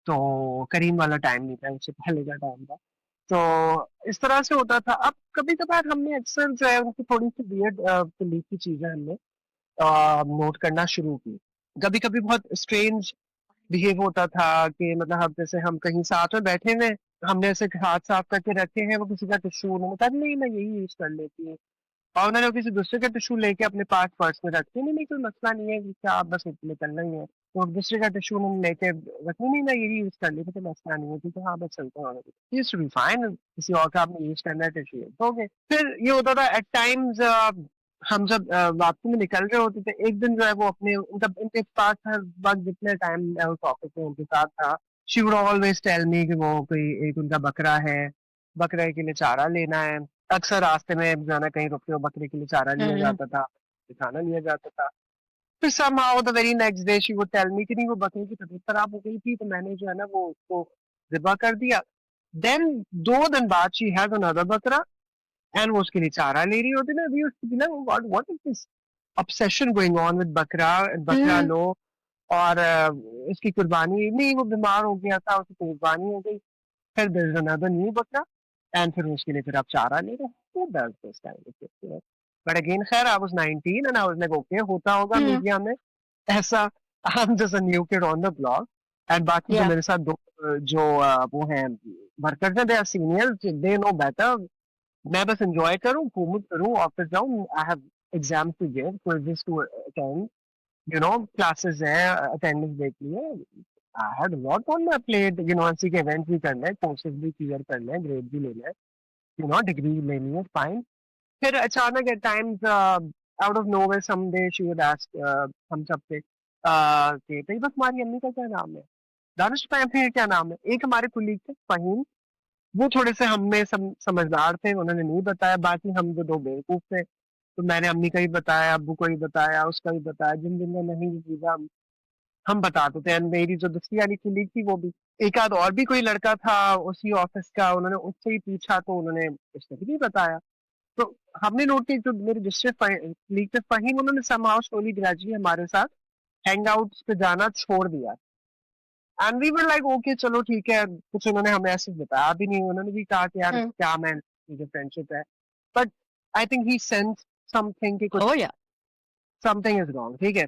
तो करीम वाला टाइम नहीं था, उससे पहले का टाइम था। तो इस तरह से होता था। अब कभी-कभार हमने अक्सर जो है उनकी थोड़ी-सी वियर्ड बिलीफ की चीज़ें हमने नोट करना शुरू की। कभी-कभी बहुत स्ट्रेंज बिहेव होता था कि मतलब हम जैसे हम कहीं साथ में बैठे हुए हैं, हमने ऐसे हाथ साफ करके रखे हैं, वो किसी का टिश्यू उन्होंने कहा नहीं मैं यही यूज़ कर लेती हूँ। और उन्होंने किसी दूसरे का टिश्यू लेके अपने पास पर्स में रख दिया, नहीं, नहीं कोई मसला नहीं है, क्या आप बस निकलना ही है। तो दूसरे का टिश्यू उन्होंने लेके रखा, नहीं मैं यही यूज़ कर लेती, तो मसला नहीं है, ठीक है, हाँ बस चलता हूँ। He used to be fine, किसी और का आपने यूज़ करना है टिश्यू तो ओके। फिर ये होता था एट टाइम्स हम जब वापसी में निकल रहे होते थे, एक दिन जो है वो अपने उनका उनके पास हर वक़्त जितने टाइम मैं उस ऑफ़िस में उनके साथ था, she would always tell me कि वो कोई एक उनका बकरा है, बकरे के लिए चारा लेना है। अक्सर रास्ते में जो है ना कहीं रुक के वो बकरे के लिए चारा लिया हुँ, जाता था, खाना लिया जाता था। फिर somehow the very next day she would tell me कि नहीं वो बकरे की तबीयत खराब हो गई थी, तो मैंने जो है ना वो उसको ज़िबा कर दिया। देन 2 दिन बाद शी हैज़ अनदर बकरा एंड वो उसके लिए चारा ले रही होती ना, we used to be like what what is this obsession going on with बकरा, बकरा हुँ, लो और उसकी कुर्बानी नहीं, वो बीमार हो गया था, उसकी कुर्बानी हो गई। फिर देयर इज़ अनदर न्यू बकरा एंड फिर उसके लिए फिर आप चारा ले रहे हो। Who does this kind of thing? But again खैर I was 19 and I was like okay होता होगा हुँ, मीडिया में ऐसा। I am just a new kid on the block and बाकी जो या मेरे साथ दो जो वो हैं वर्कर्स हैं, they are seniors, they know better. मैं बस एन्जॉय करूँ, घूमूँ फिरूँ, ऑफिस जाऊँ, I have exams to give, quizzes to attend, you know classes हैं, अटेंडेंस देखनी है। I had a lot on my plate, university के इवेंट्स भी करने हैं, कोर्सेज़ भी क्लियर करने हैं, ग्रेड भी लेना है, यू नो डिग्री लेनी है, फाइन। फिर अचानक at times out of nowhere someday she would ask हम सबसे कि भई बस तुम्हारी अम्मी का क्या नाम है? दानिश फैमिली का क्या नाम है? एक हमारे कुलीग थे फ़हीम, वो थोड़े से हम में समझदार थे, उन्होंने नहीं बताया, बाकी हम जो 2 बेवकूफ़ थे, तो मैंने अम्मी का भी बताया, अब्बू को भी बताया, उसका भी बताया, जिन-जिन ने नहीं पूछा हम बताते थे एंड मेरी जो दूसरी वाली कुलीग थी वो भी। एक आध और भी कोई लड़का था उसी ऑफ़िस का, उन्होंने उससे ही पूछा तो उन्होंने उसने भी नहीं बताया। तो हमने नोट किया जो मेरे दूसरे कुलीग थे फ़हीम, उन्होंने समहाउ स्लोली ग्रेजुअली हमारे साथ हैंगआउट्स पे जाना छोड़ दिया। And we were like okay चलो ठीक है, कुछ उन्होंने हमें ऐसे बताया भी नहीं, उन्होंने भी कहा कि यार हुँ, क्या मैं जो फ्रेंडशिप है। But I think he sensed something कि ओह कुछ या समथिंग इज़ रॉन्ग, ठीक है?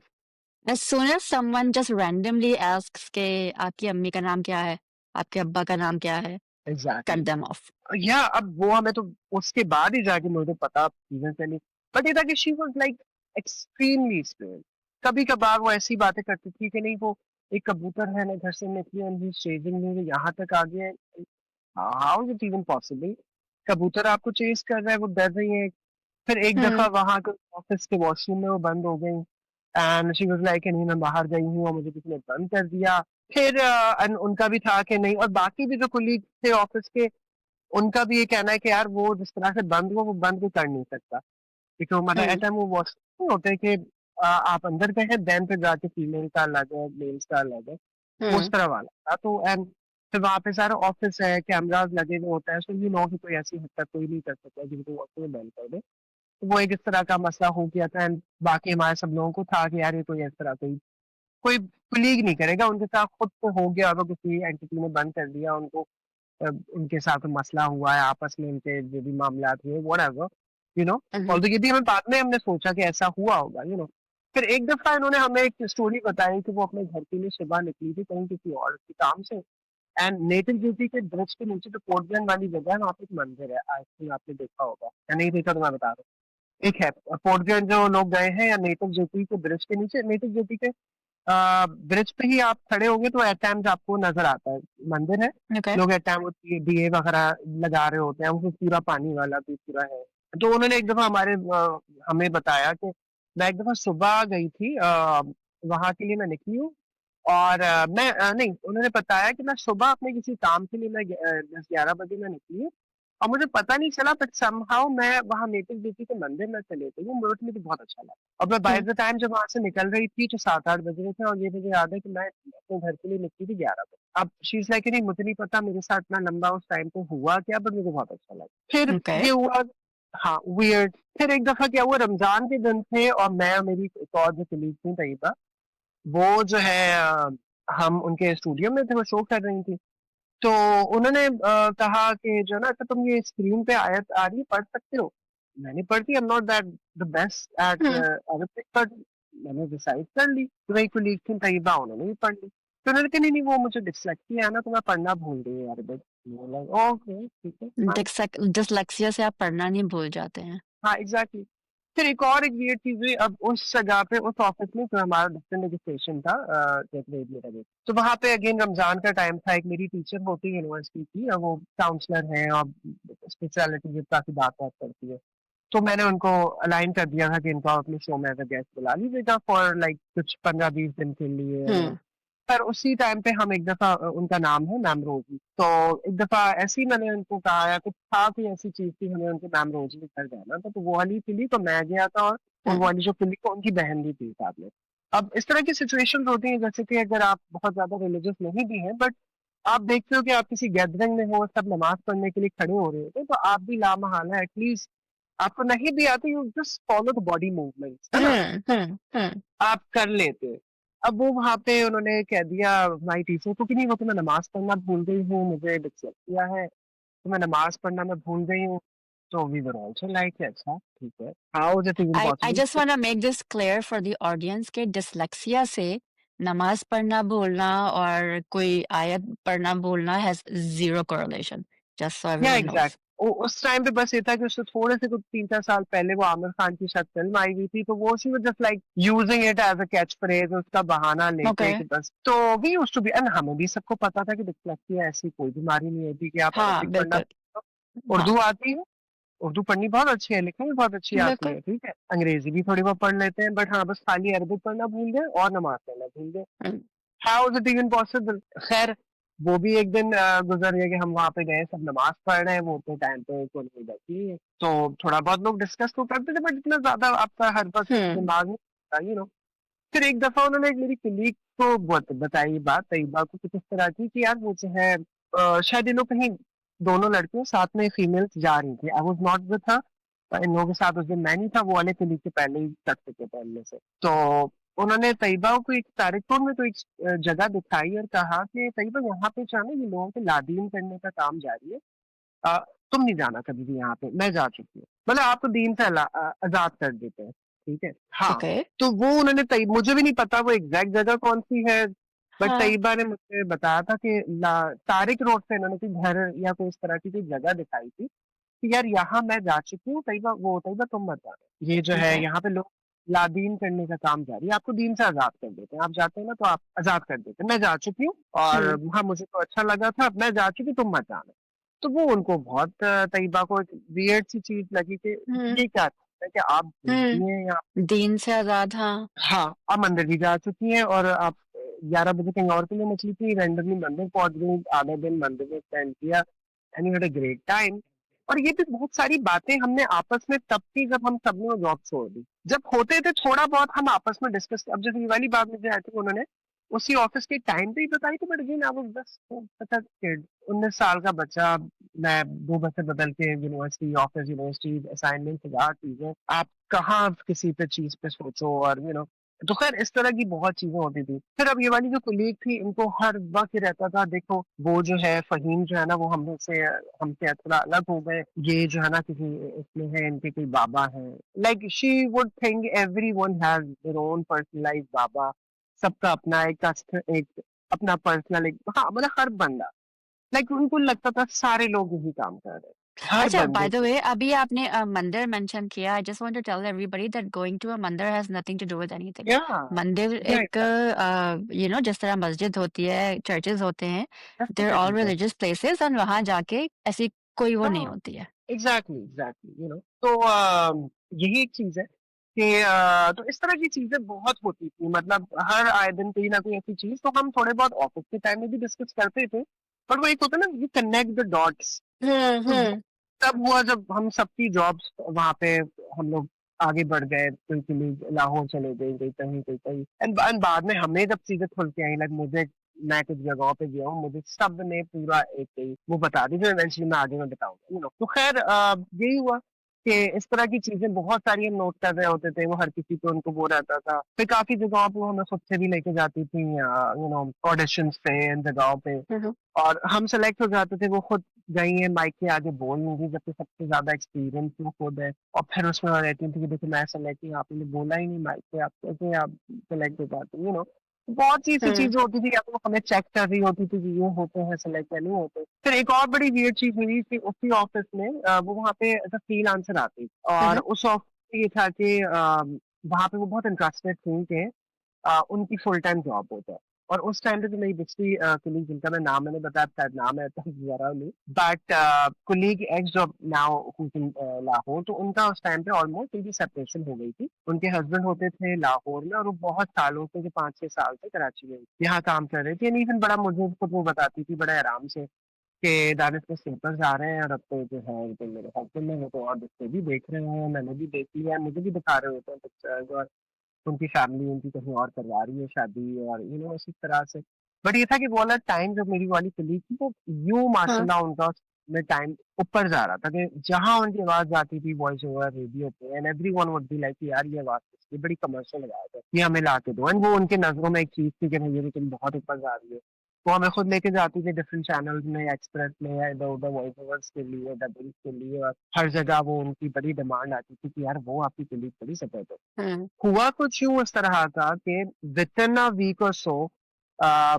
as soon as someone just randomly asks कि आपकी अम्मी का नाम क्या है? आपके अब्बा का नाम क्या है? एग्ज़ैक्टली। Cut them off. या अब वो हमें तो उसके बाद ही जाके मुझे पता चीज़ें चली। बट ये था कि she was like extremely strange. कभी-कभार वो ऐसी बातें करती थी कि नहीं वो एक कबूतर है ना घर से निकली एंड ही इज़ चेज़िंग मी, वो यहाँ तक आ गया है। How is it even possible? कबूतर आपको चेज़ कर रहा है, वो डर रही है। फिर एक हुँ, दफ़ा वहाँ के ऑफ़िस के वॉशरूम में वो बंद हो गई एंड शी वाज़ लाइक नहीं मैं बाहर गई हूँ और मुझे किसी ने बंद कर दिया। फिर उनका भी था कि नहीं, और बाकी भी जो कलीग थे ऑफ़िस के, उनका भी ये कहना है कि यार वो जिस तरह से बंद हुआ, वो बंद कोई कर नहीं सकता। क्योंकि वो मतलब हुँ, एट टाइम वो वॉशरूम नहीं होते कि आप अंदर गए हैं, देन फिर जाके फीमेल का अलग है, मेल्स का अलग है, वो उस हुँ, तरह वाला था। तो एंड फिर वहाँ पे सारा ऑफ़िस है, कैमराज़ लगे हुए होता है, सो यू नो कि कोई ऐसी हरकत कोई नहीं कर सकता जिनको वॉशरूम में बंद कर दे। तो वो एक इस तरह का मसला हो गया था एंड बाकी हमारे सब लोगों को था कि यार ये कोई इस तरह कोई कोई कुलीग नहीं करेगा, उनके साथ खुद तो हो गया होगा, किसी एंटिटी ने बंद कर दिया उनको, उनके साथ मसला हुआ है आपस में, उनके जो भी मामलात हुए whatever, you know. Hmm, although ये भी हमें बाद में हमने सोचा कि ऐसा हुआ होगा, यू नो। फिर एक दफ़ा इन्होंने हमें एक स्टोरी बताई कि वो अपने घर के लिए सुबह निकली थी कहीं किसी और के काम से एंड नेटिव ब्यूटी के ब्रिज के नीचे जो पोर्टलैंड वाली जगह है, वहाँ पे एक मंदिर है, आई थिंक आपने देखा होगा, या नहीं देखा तो मैं बता रहा हूँ। एक है पोर्टलैंड, जो लोग गए हैं या नेटिव ज्योति के ब्रिज के नीचे, नेटिव ज्योति के ब्रिज पे ही आप खड़े होंगे तो एट टाइम्स आपको नज़र आता है, मंदिर है। ओके, लोग एट टाइम वो दिए वगैरह लगा रहे होते हैं, वो पूरा पानी वाला भी पूरा है। तो उन्होंने एक दफ़ा हमें बताया कि मैं एक दफ़ा सुबह गई थी, वहाँ के लिए मैं निकली हूँ और नहीं, उन्होंने बताया कि मैं सुबह अपने किसी काम के लिए 10-11 बजे मैं निकली हूँ और मुझे पता नहीं चला, बट समहाउ मैं वहाँ नेटिव ब्यूटी के मंदिर में चले गई हूँ, मुझे बहुत अच्छा लगा। और मैं बाय हुँ, द टाइम जब वहाँ से निकल रही थी तो 7-8 बज रहे थे और ये मुझे याद है कि मैं अपने घर के लिए निकली थी 11 बजे। अब शी इज़ लाइक नहीं मुझे नहीं पता मेरे साथ इतना लंबा उस टाइम पे हुआ क्या, बट मुझे बहुत अच्छा लगा। फिर ओके, ये हुआ, हाँ, वियर्ड। फिर एक दफ़ा क्या हुआ, रमज़ान के दिन थे और मैं और मेरी एक और जो कलीग थी तैयबा, वो जो है हम उनके स्टूडियो में थे, वो शो कर रही थी। तो उन्होंने कहा कि जो है ना अच्छा तुम ये स्क्रीन पे आयत आ रही है पढ़ सकते हो? मैंने पढ़ दी, I am not that the best at um, Arabic, but मैंने डिसाइड कर ली। तो वही कोलीग थी तैयबा, उन्होंने भी पढ़ ली। तो उन्होंने कहा नहीं-नहीं वो मुझे डिस्लेक्सिया है ना तो मैं पढ़ना भूल गई हूँ अरबिक। मैंने बोला ओके ठीक है फाइन। डिसलेक्सिया से आप पढ़ना नहीं भूल जाते हैं। हाँ, एग्ज़ैक्टली। फिर एक वियर्ड चीज हुई। अब उस जगह पे उस ऑफिस में जो हमारा डिस्टेंस एजुकेशन था, तो वहां पे अगेन रमजान का टाइम था। एक मेरी टीचर होती है यूनिवर्सिटी की, और वो काउंसलर है और स्पेशलिटी में काफी बात करती है। तो मैंने उनको अलाइन कर दिया था कि इनको आप अपने शो में एज अ गेस्ट बुला लीजिएगा फॉर लाइक कुछ 15-20 दिन के लिए। हम्म पर उसी टाइम पे हम एक दफा, उनका नाम है मैम रोजी, तो एक दफा ऐसे ही मैंने उनको कहा, या कुछ था कोई ऐसी चीज थी, हमें उनके मैम रोजी के घर जाना था, तो वो वाली फिली तो मैं गया था, और वो हम्म वाली जो फिली को उनकी बहन भी थी साथ में। अब इस तरह की सिचुएशन होती है, जैसे कि अगर आप बहुत ज्यादा रिलीजियस नहीं भी हैं, बट आप देखते हो कि आप किसी गैदरिंग में हो, सब नमाज पढ़ने के लिए खड़े हो रहे होते हैं, तो आप भी लामहला एटलीस्ट, आपको नहीं भी आती, you just follow the body movements, है ना, हम्म। आप कर लेते हो। अब वो वहां पे उन्होंने कह दिया हमारी टीचर को कि नहीं, वो तो मैं नमाज पढ़ना भूल गई हूँ, मुझे डिस्टर्ब किया है, तो मैं नमाज पढ़ना मैं भूल गई हूँ। तो वी वर ऑल्सो लाइक, अच्छा ठीक है, how is it even I possible? just want to make this clear for the audience कि dyslexia से नमाज पढ़ना भूलना और कोई आयत पढ़ना भूलना has zero correlation, just so या everyone एग्जैक्ट, knows. उस टाइम पे बस ये था कि उससे थोड़े से कुछ 3-4 साल पहले वो आमिर खान की शायद फिल्म आई हुई थी, तो वो she was just like using it as a catch phrase, उसका बहाना लेके कि Okay. बस। तो we used to be, and हमें भी सबको पता था कि डिसलेक्सिया ऐसी कोई बीमारी नहीं होती कि आप हाँ अरबिक पढ़ना, बिल्कुल। हाँ उर्दू आती है, उर्दू पढ़नी बहुत अच्छी है, लिखनी भी बहुत अच्छी आती बिल्कुल। है, ठीक है, अंग्रेजी भी थोड़ी बहुत पढ़ लेते हैं, बट हाँ बस खाली अरबिक पढ़ना भूल गए और नमाज पढ़ना भूल गए। Hmm, how is it even possible? खैर, वो भी एक दिन गुजर गया कि हम वहां पे गए, सब नमाज पढ़ रहे हैं, वो तो टाइम पे कोई नहीं बैठी है, तो थोड़ा बहुत लोग डिस्कस तो करते थे, बट इतना ज्यादा आपका हर वक्त हम्म दिमाग में फिर एक दफा उन्होंने एक मेरी कलीग को बताई बात, तैयबा को, कुछ इस तरह की कि यार वो जो है, शायद ये लोग कहीं, दोनों लड़कियों साथ में फीमेल्स जा रही थी, I was not with her, इन लोगों के साथ उस दिन मैं नहीं था, वो वाले कलीग के पहले ही तक थे पहले से। तो उन्होंने तैयबा को एक तारिकपुर में तो एक जगह दिखाई और कहा कि तैयबा यहाँ पे जाना, ये लोगों के लादीन करने का काम जारी है, अ, तुम नहीं जाना कभी भी यहाँ पे, मैं जा चुकी हूँ, मतलब आपको दीन से आजाद कर देते हैं, ठीक है। हाँ, ओके। तो वो उन्होंने मुझे भी नहीं पता वो एग्जैक्ट जगह कौन सी है, बट हाँ तैयबा ने मुझे बताया था कि तारिक रोड से इन्होंने कोई घर या कोई इस तरह की कोई जगह दिखाई थी कि यार यहाँ मैं जा चुकी हूँ, तैयबा, वो तैयबा तुम मत जाना, ये जो है ओके। यहाँ पे लोग लादीन करने का काम जारी है, आपको दीन से आजाद कर देते हैं, आप जाते हैं ना तो आप आजाद कर देते हैं, मैं जा चुकी हूँ, और हम्म हाँ मुझे तो अच्छा लगा था, मैं जा चुकी, तुम मत जाना। तो वो उनको बहुत, तैयबा को एक वियर्ड सी चीज लगी कि हम्म ये क्या है कि आप बोलती हैं, या दीन से आजाद। हाँ। हाँ आप मंदिर भी जा चुकी हैं, और आप 11 बजे कहीं और के लिए निकली थी, रैंडमली मंदिर पहुंच गई, आधा दिन मंदिर में स्पेंड किया, and you had a great time. और ये भी बहुत सारी बातें हमने आपस में तब की, जब हम सबने वो जॉब छोड़ दी, जब होते थे थोड़ा बहुत हम आपस में डिस्कस, अब जैसे ये वाली बात मुझे आई थी, उन्होंने उसी ऑफिस के टाइम पे ही बताई थी, but again I was just पता, 19 साल का बच्चा, मैं 2 बसें बदल के यूनिवर्सिटी ऑफिस, यूनिवर्सिटी असाइनमेंट, हजार चीजें, आप कहाँ किसी पे चीज पे सोचो, और तो खैर इस तरह की बहुत चीजें होती थी। फिर अब ये वाली जो कुलीग थी, इनको हर वक्त ये रहता था, देखो वो जो है फहीम जो है ना, वो हमसे थोड़ा अलग हो गए, ये जो है ना किसी इसमें है, इनके कोई बाबा है, like she would think everyone has their own personalise baba, सबका अपना एक अपना पर्सनल, एक, हाँ मतलब हर बंदा, लाइक उनको लगता था सारे लोग यही काम कर रहे हैं, हर अच्छा, बंदे बाय द को। वे अभी आपने मंदिर मेंशन किया। I just want to tell everybody that going to a mandir has nothing to do with anything. या मंदिर या एक जिस तरह मस्जिद होती है, चर्चेज होते हैं, they're all definitely, religious places, और वहां जाके ऐसी कोई वो नहीं होती है। एग्जैक्टली एग्जैक्टली, तो यही एक चीज है कि तो इस तरह की चीजें बहुत होती थी, मतलब हर आए दिन कोई ना कोई ऐसी चीज, तो हम थोड़े बहुत ऑफिस के टाइम में भी डिस्कस करते थे, पर वो एक होता है ना, यू कनेक्ट द डॉट्स। तो वो हम्म। तब हुआ जब हम सबकी जॉब्स वहां पे, हम लोग आगे बढ़ गए, कोई कलीग लाहौर चले गए, कोई कहीं कोई कहीं, एंड बाद में हमें जब चीजें खुल के आई, लाइक मुझे, मैं कुछ जगहों पे गया हूँ, मुझे सब ने पूरा एक ही वो बता दी, जो इवेंचुअली मैं आगे में बताऊंगा, तो खैर यही हुआ कि इस तरह की चीजें बहुत सारी हम नोट कर रहे होते थे, वो हर किसी को उनको वो रहता था, फिर काफी जगहों पे वो हमें खुद से भी लेके जाती थी, ऑडिशंस पे, इन जगहों पे, हम्म और हम सेलेक्ट हो जाते थे, वो खुद गई है माइक के आगे बोल लूंगी, जबकि सबसे ज्यादा एक्सपीरियंस वो खुद है, और फिर उसमें वो रहती थी कि देखो मैं सेलेक्ट हूँ, आपने बोला ही नहीं माइक पे, आप कैसे आप सेलेक्ट हो जाते, बहुत सी ऐसी हम्म चीजें होती थी, या तो वो हमें चेक कर रही होती थी कि ये होते हैं सेलेक्ट या नहीं होते। फिर एक और बड़ी वियर्ड चीज हुई कि उसी ऑफिस में वो वहाँ पे एज अ फ्रीलांसर आती, और हम्म उस ऑफिस ये था कि वहाँ पे वो बहुत इंटरेस्टेड थी कि उनकी फुल टाइम जॉब हो जाए। और उस टाइम पे जो मेरी दूसरी कुलीग जिनका मैं नाम मैंने बताया शायद नाम है तो जरा नहीं, बट कुलीग एक्स जो नाउ हूज इन लाहौर, तो उनका उस टाइम पे ऑलमोस्ट उनकी सेपरेशन हो गई थी। उनके हस्बैंड होते थे लाहौर में और वो बहुत सालों से 5-6 साल से कराची में यहाँ काम कर रहे थे। एंड इवन बड़ा मुझे खुद वो बताती थी बड़े आराम से कि दानिश के पेपर्स आ रहे हैं और अब तो जो है तो मेरे हस्बैंड ने वो तो और बच्चे भी देख रहे हैं, मैंने भी देख लिया है, मुझे भी दिखा रहे होते हैं पिक्चर्स, और उनकी फैमिली उनकी कहीं और करवा रही है शादी और इसी तरह से। बट ये था कि वो वाला टाइम जब मेरी वाली कलीग थी वो यूं हाँ। माशाल्लाह उनका में टाइम ऊपर जा रहा था कि जहां उनकी आवाज आती थी वॉइस ओवर रेडियो पे, and everyone would be like यार ये आवाज किसकी, बड़ी कमर्शियल आवाज है, ये हमें ला के दो। एंड वो उनके नजरों में एक चीज थी कि भैया तुम बहुत ऊपर जा रही है। वो हमें खुद लेके जाती थी डिफरेंट चैनल्स में, एक्सप्रेस में या इधर उधर वॉइस ओवर्स के लिए, डबिंग के लिए, और हर जगह वो उनकी बड़ी डिमांड आती थी कि यार वो आपकी कलीग बड़ी सपोर्ट है। हुँ। हुआ कुछ यूँ इस तरह था कि विथिन अ वीक और सो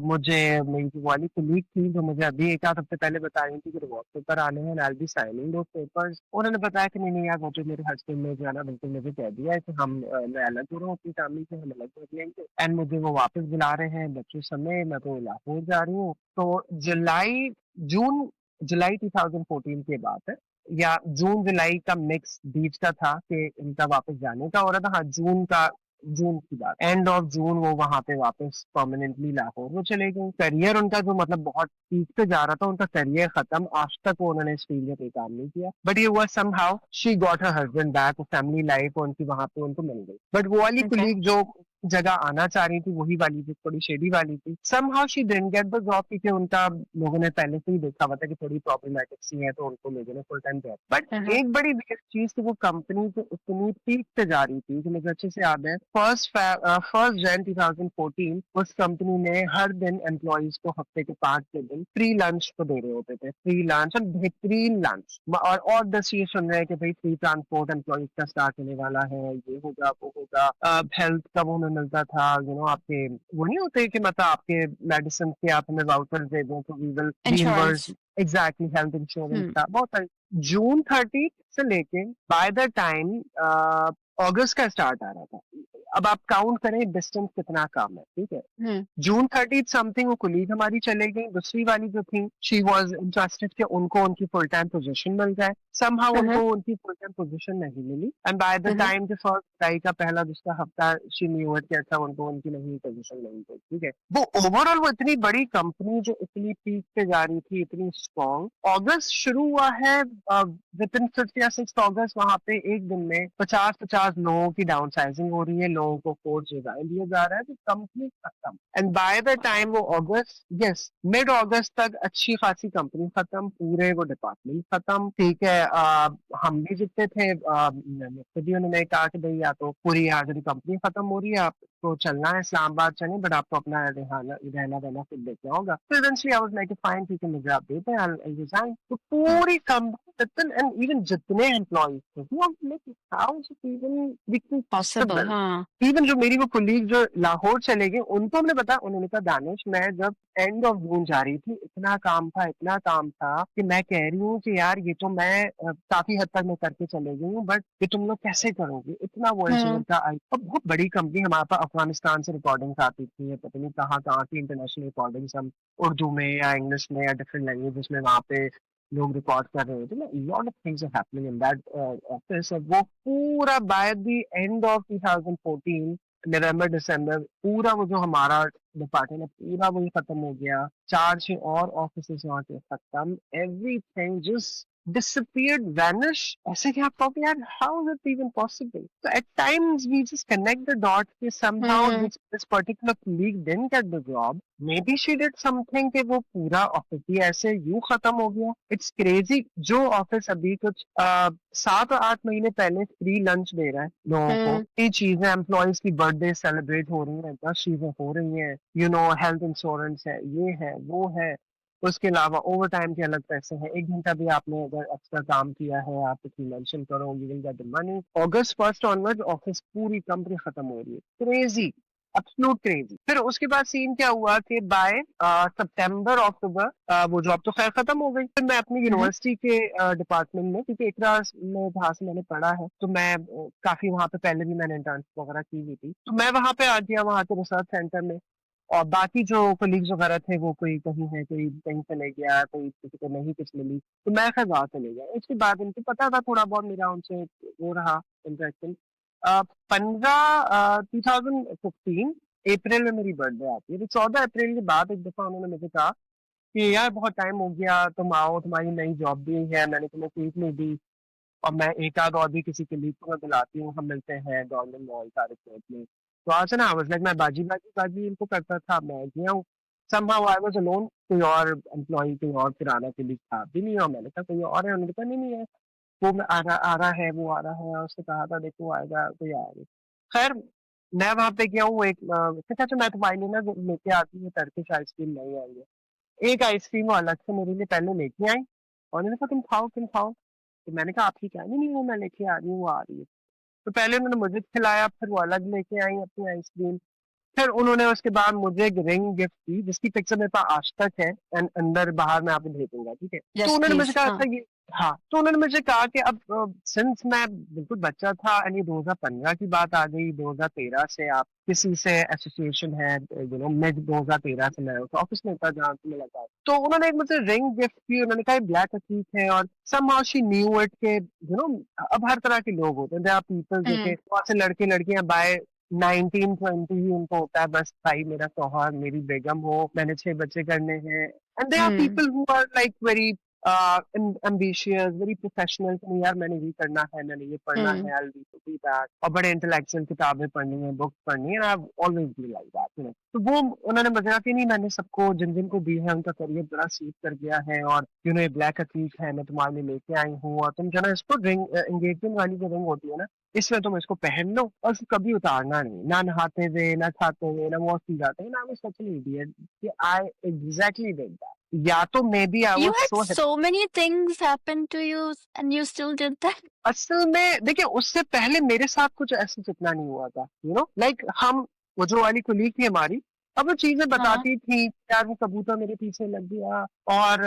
मुझे मेरी जो वाली कलीग थी जो मुझे अभी 1 आध हफ्ते पहले बता रही थी कि डिवोर्स पेपर आने हैं and I will be signing those papers. उन्होंने बताया कि नहीं यार वो जो मेरे हस्बैंड ने जो है ना बिल्कुल मुझे कह दिया है कि मैं अलग हो रहा हूँ अपनी फैमिली से, हम अलग हो जाएंगे एंड मुझे वो वापस बुला रहे हैं बच्चों समेत, मैं तो लाहौर जा रही हूँ। तो जून जुलाई 2014 की बात है, या जून जुलाई का मिक्स बीच का था कि इनका वापस जाने का हो रहा था। हाँ, जून की बात, एंड ऑफ जून वो वहां पे वापस परमानेंटली लाहौर वो चले गए। करियर उनका जो मतलब बहुत पीक पे जा रहा था, उनका करियर खत्म, आज तक वो उन्होंने इस फील्ड में कोई काम नहीं किया। बट ये हुआ somehow she got her husband back, family life उनकी वहां पे उनको मिल गई। बट वो वाली ओके। कुलीग जो जगह आना चाह रही थी वही वाली जो थोड़ी शेडी वाली थी, somehow she didn't get the job, क्योंकि उनका लोगों ने पहले से ही देखा हुआ था कि थोड़ी प्रॉब्लमैटिक सी है, तो उनको लोगों ने फुल टाइम जॉब। बट हाँ, हाँ। एक बड़ी बिगेस्ट चीज कि वो कंपनी जो इतनी पीक पे जा रही थी कि मुझे अच्छे से याद है, फर्स्ट जैन 2014 उस कंपनी ने हर दिन एम्प्लॉइज को हफ्ते के 5 दिन फ्री लंच को दे रहे होते थे, फ्री लंच और बेहतरीन लंच। और 10 ये सुन रहे हैं कि भाई फ्री ट्रांसपोर्ट एम्प्लॉइज का स्टार्ट होने वाला है, ये होगा वो होगा, हेल्थ का वो हमें मिलता था, आपके वो नहीं होते कि मतलब आपके मेडिसिन के आप हमें वाउचर दे दो तो we will insurance. Reimburse. Exactly, health insurance हुँ। था बहुत सारी। जून 30 से लेके बाय द टाइम अगस्त का स्टार्ट आ रहा था, अब आप काउंट करें डिस्टेंस कितना कम है, ठीक है। हुँ। जून 30 समथिंग वो कुलीग हमारी चले गई, दूसरी वाली जो थी शी वाज इंटरेस्टेड कि उनको उनकी फुल टाइम पोजीशन मिल जाए, समहाउ हाँ, उनको हाँ। उनकी फुल टाइम पोजीशन नहीं मिली, एंड बाय द हाँ, हाँ। टाइम जो फर्स्ट जुलाई का पहला दूसरा हफ्ता शी न्यू ईयर के अच्छा उनको उनकी नहीं पोजीशन नहीं थी, ठीक है। वो ओवरऑल वो इतनी बड़ी कंपनी जो इतनी पीक पे जा रही थी, इतनी स्ट्रॉन्ग, अगस्त शुरू हुआ है, विद इन 5th या 6th अगस्त वहां पे एक दिन में 50-50 लोगों की डाउन साइजिंग हो रही है, लोगों को फोर्स रिजाइन दिया जा रहा है, तो कंपनी खत्म। एंड बाय द टाइम वो अगस्त, यस, मिड अगस्त तक अच्छी खासी कंपनी खत्म, पूरे वो डिपार्टमेंट खत्म, ठीक है। हम भी जितने थे मुझसे भी उन्होंने कहा कि भाई या तो पूरी यहाँ जो कंपनी खत्म हो रही है, आप तो चलना है इस्लामाबाद चलें, बट आपको अपना रहना रहना रहना खुद देखना होगा। तो eventually I was like fine, ठीक है मुझे आप देते हैं, आई रिजाइन। तो हुँ। पूरी कंपनी एंड इवन जितने एम्प्लॉइज थे, how is it even possible, possible. हाँ। इवन जो मेरी वो कुलीग जो लाहौर चले गए उनको हमने बताया, उन्होंने कहा दानिश मैं जब एंड ऑफ जून जा रही थी इतना काम था कि मैं कह रही हूँ कि यार ये तो मैं काफी हद तक मैं करके चले गई हूँ, बट ये तुम लोग कैसे करोगे, इतना वॉइस ओवर हुँ। का आई। और बहुत बड़ी कंपनी, हमारे पास अफगानिस्तान से रिकॉर्डिंग्स आती थी, पता नहीं कहाँ कहाँ की इंटरनेशनल रिकॉर्डिंग्स हम उर्दू में या इंग्लिश में या डिफरेंट लैंग्वेजेस में वहाँ पे लोग रिकॉर्ड कर रहे थे ना, lot of things are happening in that office. और वो पूरा by the end of 2014 November December पूरा वो जो हमारा डिपार्टमेंट है पूरा वही खत्म हो गया, 4-6 और ऑफिस वहां के खत्म, एवरीथिंग जस्ट disappeared, vanish। ऐसे क्या आप कहोगे यार, how is it even possible? So at times we just connect the dots कि somehow hmm. this particular colleague didn't get the job, maybe she did something कि वो पूरा ऑफिस ही ऐसे यूं खत्म हो गया। इट्स क्रेजी, जो ऑफिस अभी कुछ 7 और 8 महीने पहले फ्री लंच दे रहा है लोगों को, हुँ। ये चीजें एम्प्लॉयज की बर्थडे सेलिब्रेट हो रही हैं, 10 चीजें हो रही हैं, हेल्थ इंश्योरेंस है, ये है वो है, उसके अलावा ओवर टाइम के अलग पैसे हैं, 1 घंटा भी आपने अगर एक्स्ट्रा काम किया है आप कुछ मेंशन करो, you will get the money. August 1 onward office पूरी कंपनी खत्म हो रही है, क्रेजी। Absolute crazy. फिर उसके बाद सीन क्या हुआ कि बाय सितंबर अक्टूबर वो जॉब तो खैर खत्म हो गई। फिर मैं अपनी हुँ, हुँ। यूनिवर्सिटी के डिपार्टमेंट में, क्योंकि इकरा में जहाँ से मैंने पढ़ा है, तो मैं काफी वहाँ पे पहले भी मैंने इंटर्नशिप वगैरह की हुई थी, तो मैं वहाँ पे आ गया, वहाँ के रिसर्च सेंटर में। और बाकी जो कोलीग्स वगैरह थे वो कोई कहीं है, कोई कहीं चले गया, कोई किसी को नहीं कुछ मिली, तो मैं फिर वहाँ चले गया। उसके बाद उनको पता था थोड़ा बहुत मेरा उनसे वो रहा इंटरेक्शन। 2015 अप्रैल में मेरी बर्थडे आती है, तो 14 अप्रैल के बाद एक दफा उन्होंने मुझे कहा कि यार बहुत टाइम हो गया, तुम आओ, तुम्हारी नई जॉब भी है, मैंने तुम्हें सीट नहीं दी, और मैं एक आध और भी किसी कलीग को मैं बुलाती हूँ, हम मिलते हैं गवर्नमेंट मॉल सारे फ्लोर में। तो आज ना आई वाज लाइक, मैं बाजी बाजी बाजी इनको करता था, मैं गया हूँ। somehow आई वाज अलोन, कोई और एम्प्लॉय, कोई और पुराना कलीग था भी नहीं, और मैंने कहा कोई और है, उन्होंने कहा नहीं नहीं है, वो आ रहा है, वो आ रहा है, और उसने कहा था देखो आएगा, कोई आएगा। खैर मैं वहां पे गया हूँ, एक अच्छा मैं तुम्हारे लिए ना लेके आती हूँ टर्किश आइसक्रीम नहीं आई है, एक आइसक्रीम वो अलग से मेरे लिए पहले लेके आई, और उन्होंने कहा तुम खाओ तुम खाओ। तो मैंने कहा आपकी क्या, नहीं नहीं वो मैं लेके आ रही हूँ, वो आ रही है। तो पहले उन्होंने मुझे खिलाया, फिर वो अलग लेके आई अपनी आइसक्रीम। फिर उन्होंने उसके बाद मुझे एक रिंग गिफ्ट की, जिसकी पिक्चर मेरे पास आज तक है, एंड अंदर बाहर मैं आपको भेजूंगा, ठीक है। तो येस उन्होंने मुझे प्लीज़ कहा हाँ। था ये, हाँ, तो उन्होंने मुझे कहा कि अब सिंस मैं बिल्कुल बच्चा था, एंड ये 2015 की बात आ गई, 2013 से आप किसी से एसोसिएशन है, मिड 2013 से मैं उस ऑफिस में था जहाँ से मैं लगा, तो उन्होंने एक मुझे रिंग गिफ्ट की, उन्होंने कहा ब्लैक अतीक है, और somehow she knew it के अब हर तरह के लोग होते हैं, there are people जो कि हुँ, बहुत से लड़के लड़कियां बाय 1920 ही उनको होता है, बस भाई मेरा शौहर, मेरी बेगम हो, मैंने 6 बच्चे करने हैं। And there are um, people who are like very ambitious, very professional, कि यार मैंने ये करना है, मैंने ये पढ़ना हुँ, है, आई विल बी दैट, और बड़े इंटेलेक्चुअल किताबें पढ़नी है, बुक्स पढ़नी है, I have always been like that. तो वो उन्होंने मुझे कहा कि नहीं, मैंने सबको जिन जिन को दी है उनका करियर बड़ा सूट कर गया है, और ये ब्लैक अतीक है, मैं तुम्हारे लिए लेके आई हूँ, और तुम जो ना इसको रिंग, एंगेजमेंट वाली जो रिंग होती है ना, इसमें तुम इसको पहन लो, और इसको कभी उतारना नहीं, ना नहाते हुए, ना खाते हुए, ना वॉश की जाते हुए, ना वो सच नहीं दिया कि आई एग्जैक्टली डिड दैट। या तो maybe I You was had so, so many things happen to you and you still did that? असल में देखिए उससे पहले मेरे साथ कुछ ऐसा जितना नहीं हुआ था, लाइक हम, वो जो वाली कुलीग थी हमारी, अब वो चीजें हाँ, बताती थी, यार वो कबूतर मेरे पीछे लग गया, और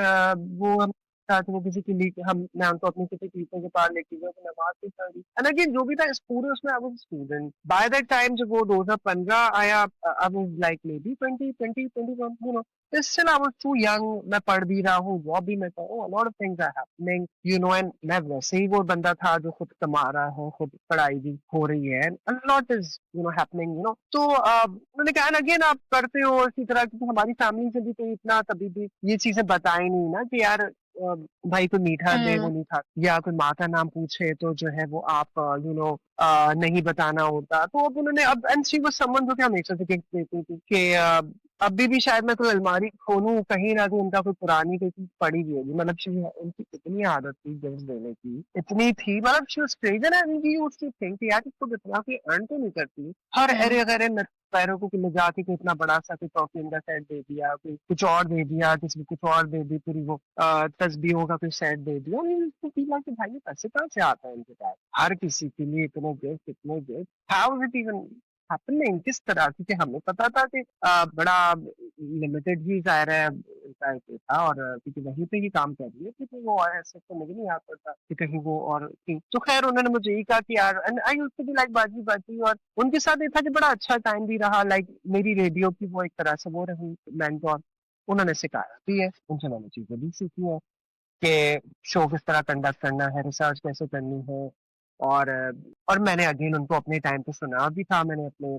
वो हम साथ वो किसी कुलीग, हम मैं उनको अपने किसी टीचर के पास लेके गया, तो नमाज भी पढ़ी, एंड अगेन जो भी था इस पूरे उसमें I was student by that time, जब वो 2015 आया, I was like maybe 20 21, still I was too young, मैं पढ़ भी रहा हूँ, जॉब भी मैं कर रहा हूँ, a lot of things are happening, and मैं वैसे ही वो बंदा था जो खुद कमा रहा है, खुद पढ़ाई भी हो रही है, a lot is happening, तो उन्होंने कहा अगेन आप करते हो इसी तरह, क्योंकि हमारी फैमिली से भी तो इतना कभी भी ये चीजें बताई नहीं ना कि यार भाई कोई मीठा दे वो हुँ, नहीं खा, या कोई माँ का नाम पूछे तो जो है वो आप नहीं बताना होता, तो अब उन्होंने, अब एंड शी वाज समवन जो कि हमेशा से गिफ्ट देती थी कि अभी भी शायद मैं कोई अलमारी खोलूं, कहीं ना कहीं उनका कोई पुरानी कोई चीज पड़ी हुई होगी, मतलब उनकी इतनी आदत थी गिफ्ट देने की, इतनी थी, मतलब she was crazy, and we used to think यार इसको इतना कोई अर्न तो नहीं करती, हर हुँ, अरे अरे पैरों को ले जाके कोई इतना बड़ा सा कोई परफ्यूम का सेट दे दिया, कोई कुछ और दे दिया, किसी को कुछ और दे दी, फिर वो तस्बीहों का कोई सेट दे दिया, और इसको फील कि भाई ये पैसे कहाँ से आता है इनके पास, हर किसी के लिए इतने gift, how is it even happening, किस तरह, क्योंकि हमें पता था कि बड़ा लिमिटेड ही जाहिर है उनका एक था, और क्योंकि वहीं पे ही काम कर रही है, क्योंकि वो और ऐसे तो मुझे नहीं याद पड़ता कि कहीं वो और थी, तो खैर उन्होंने मुझे यही कहा कि यार, and I used to be like बाजी बाजी, और उनके साथ ये था कि बड़ा अच्छा टाइम भी रहा, लाइक मेरी रेडियो की वो एक तरह से वो रही मेंटोर, उन्होंने सिखाया भी है, उनसे मैंने चीजें भी सीखी है कि शो किस तरह कंडक्ट करना है, रिसर्च कैसे करनी है, और और मैंने अगेन उनको अपने टाइम पे सुना भी था, मैंने अपने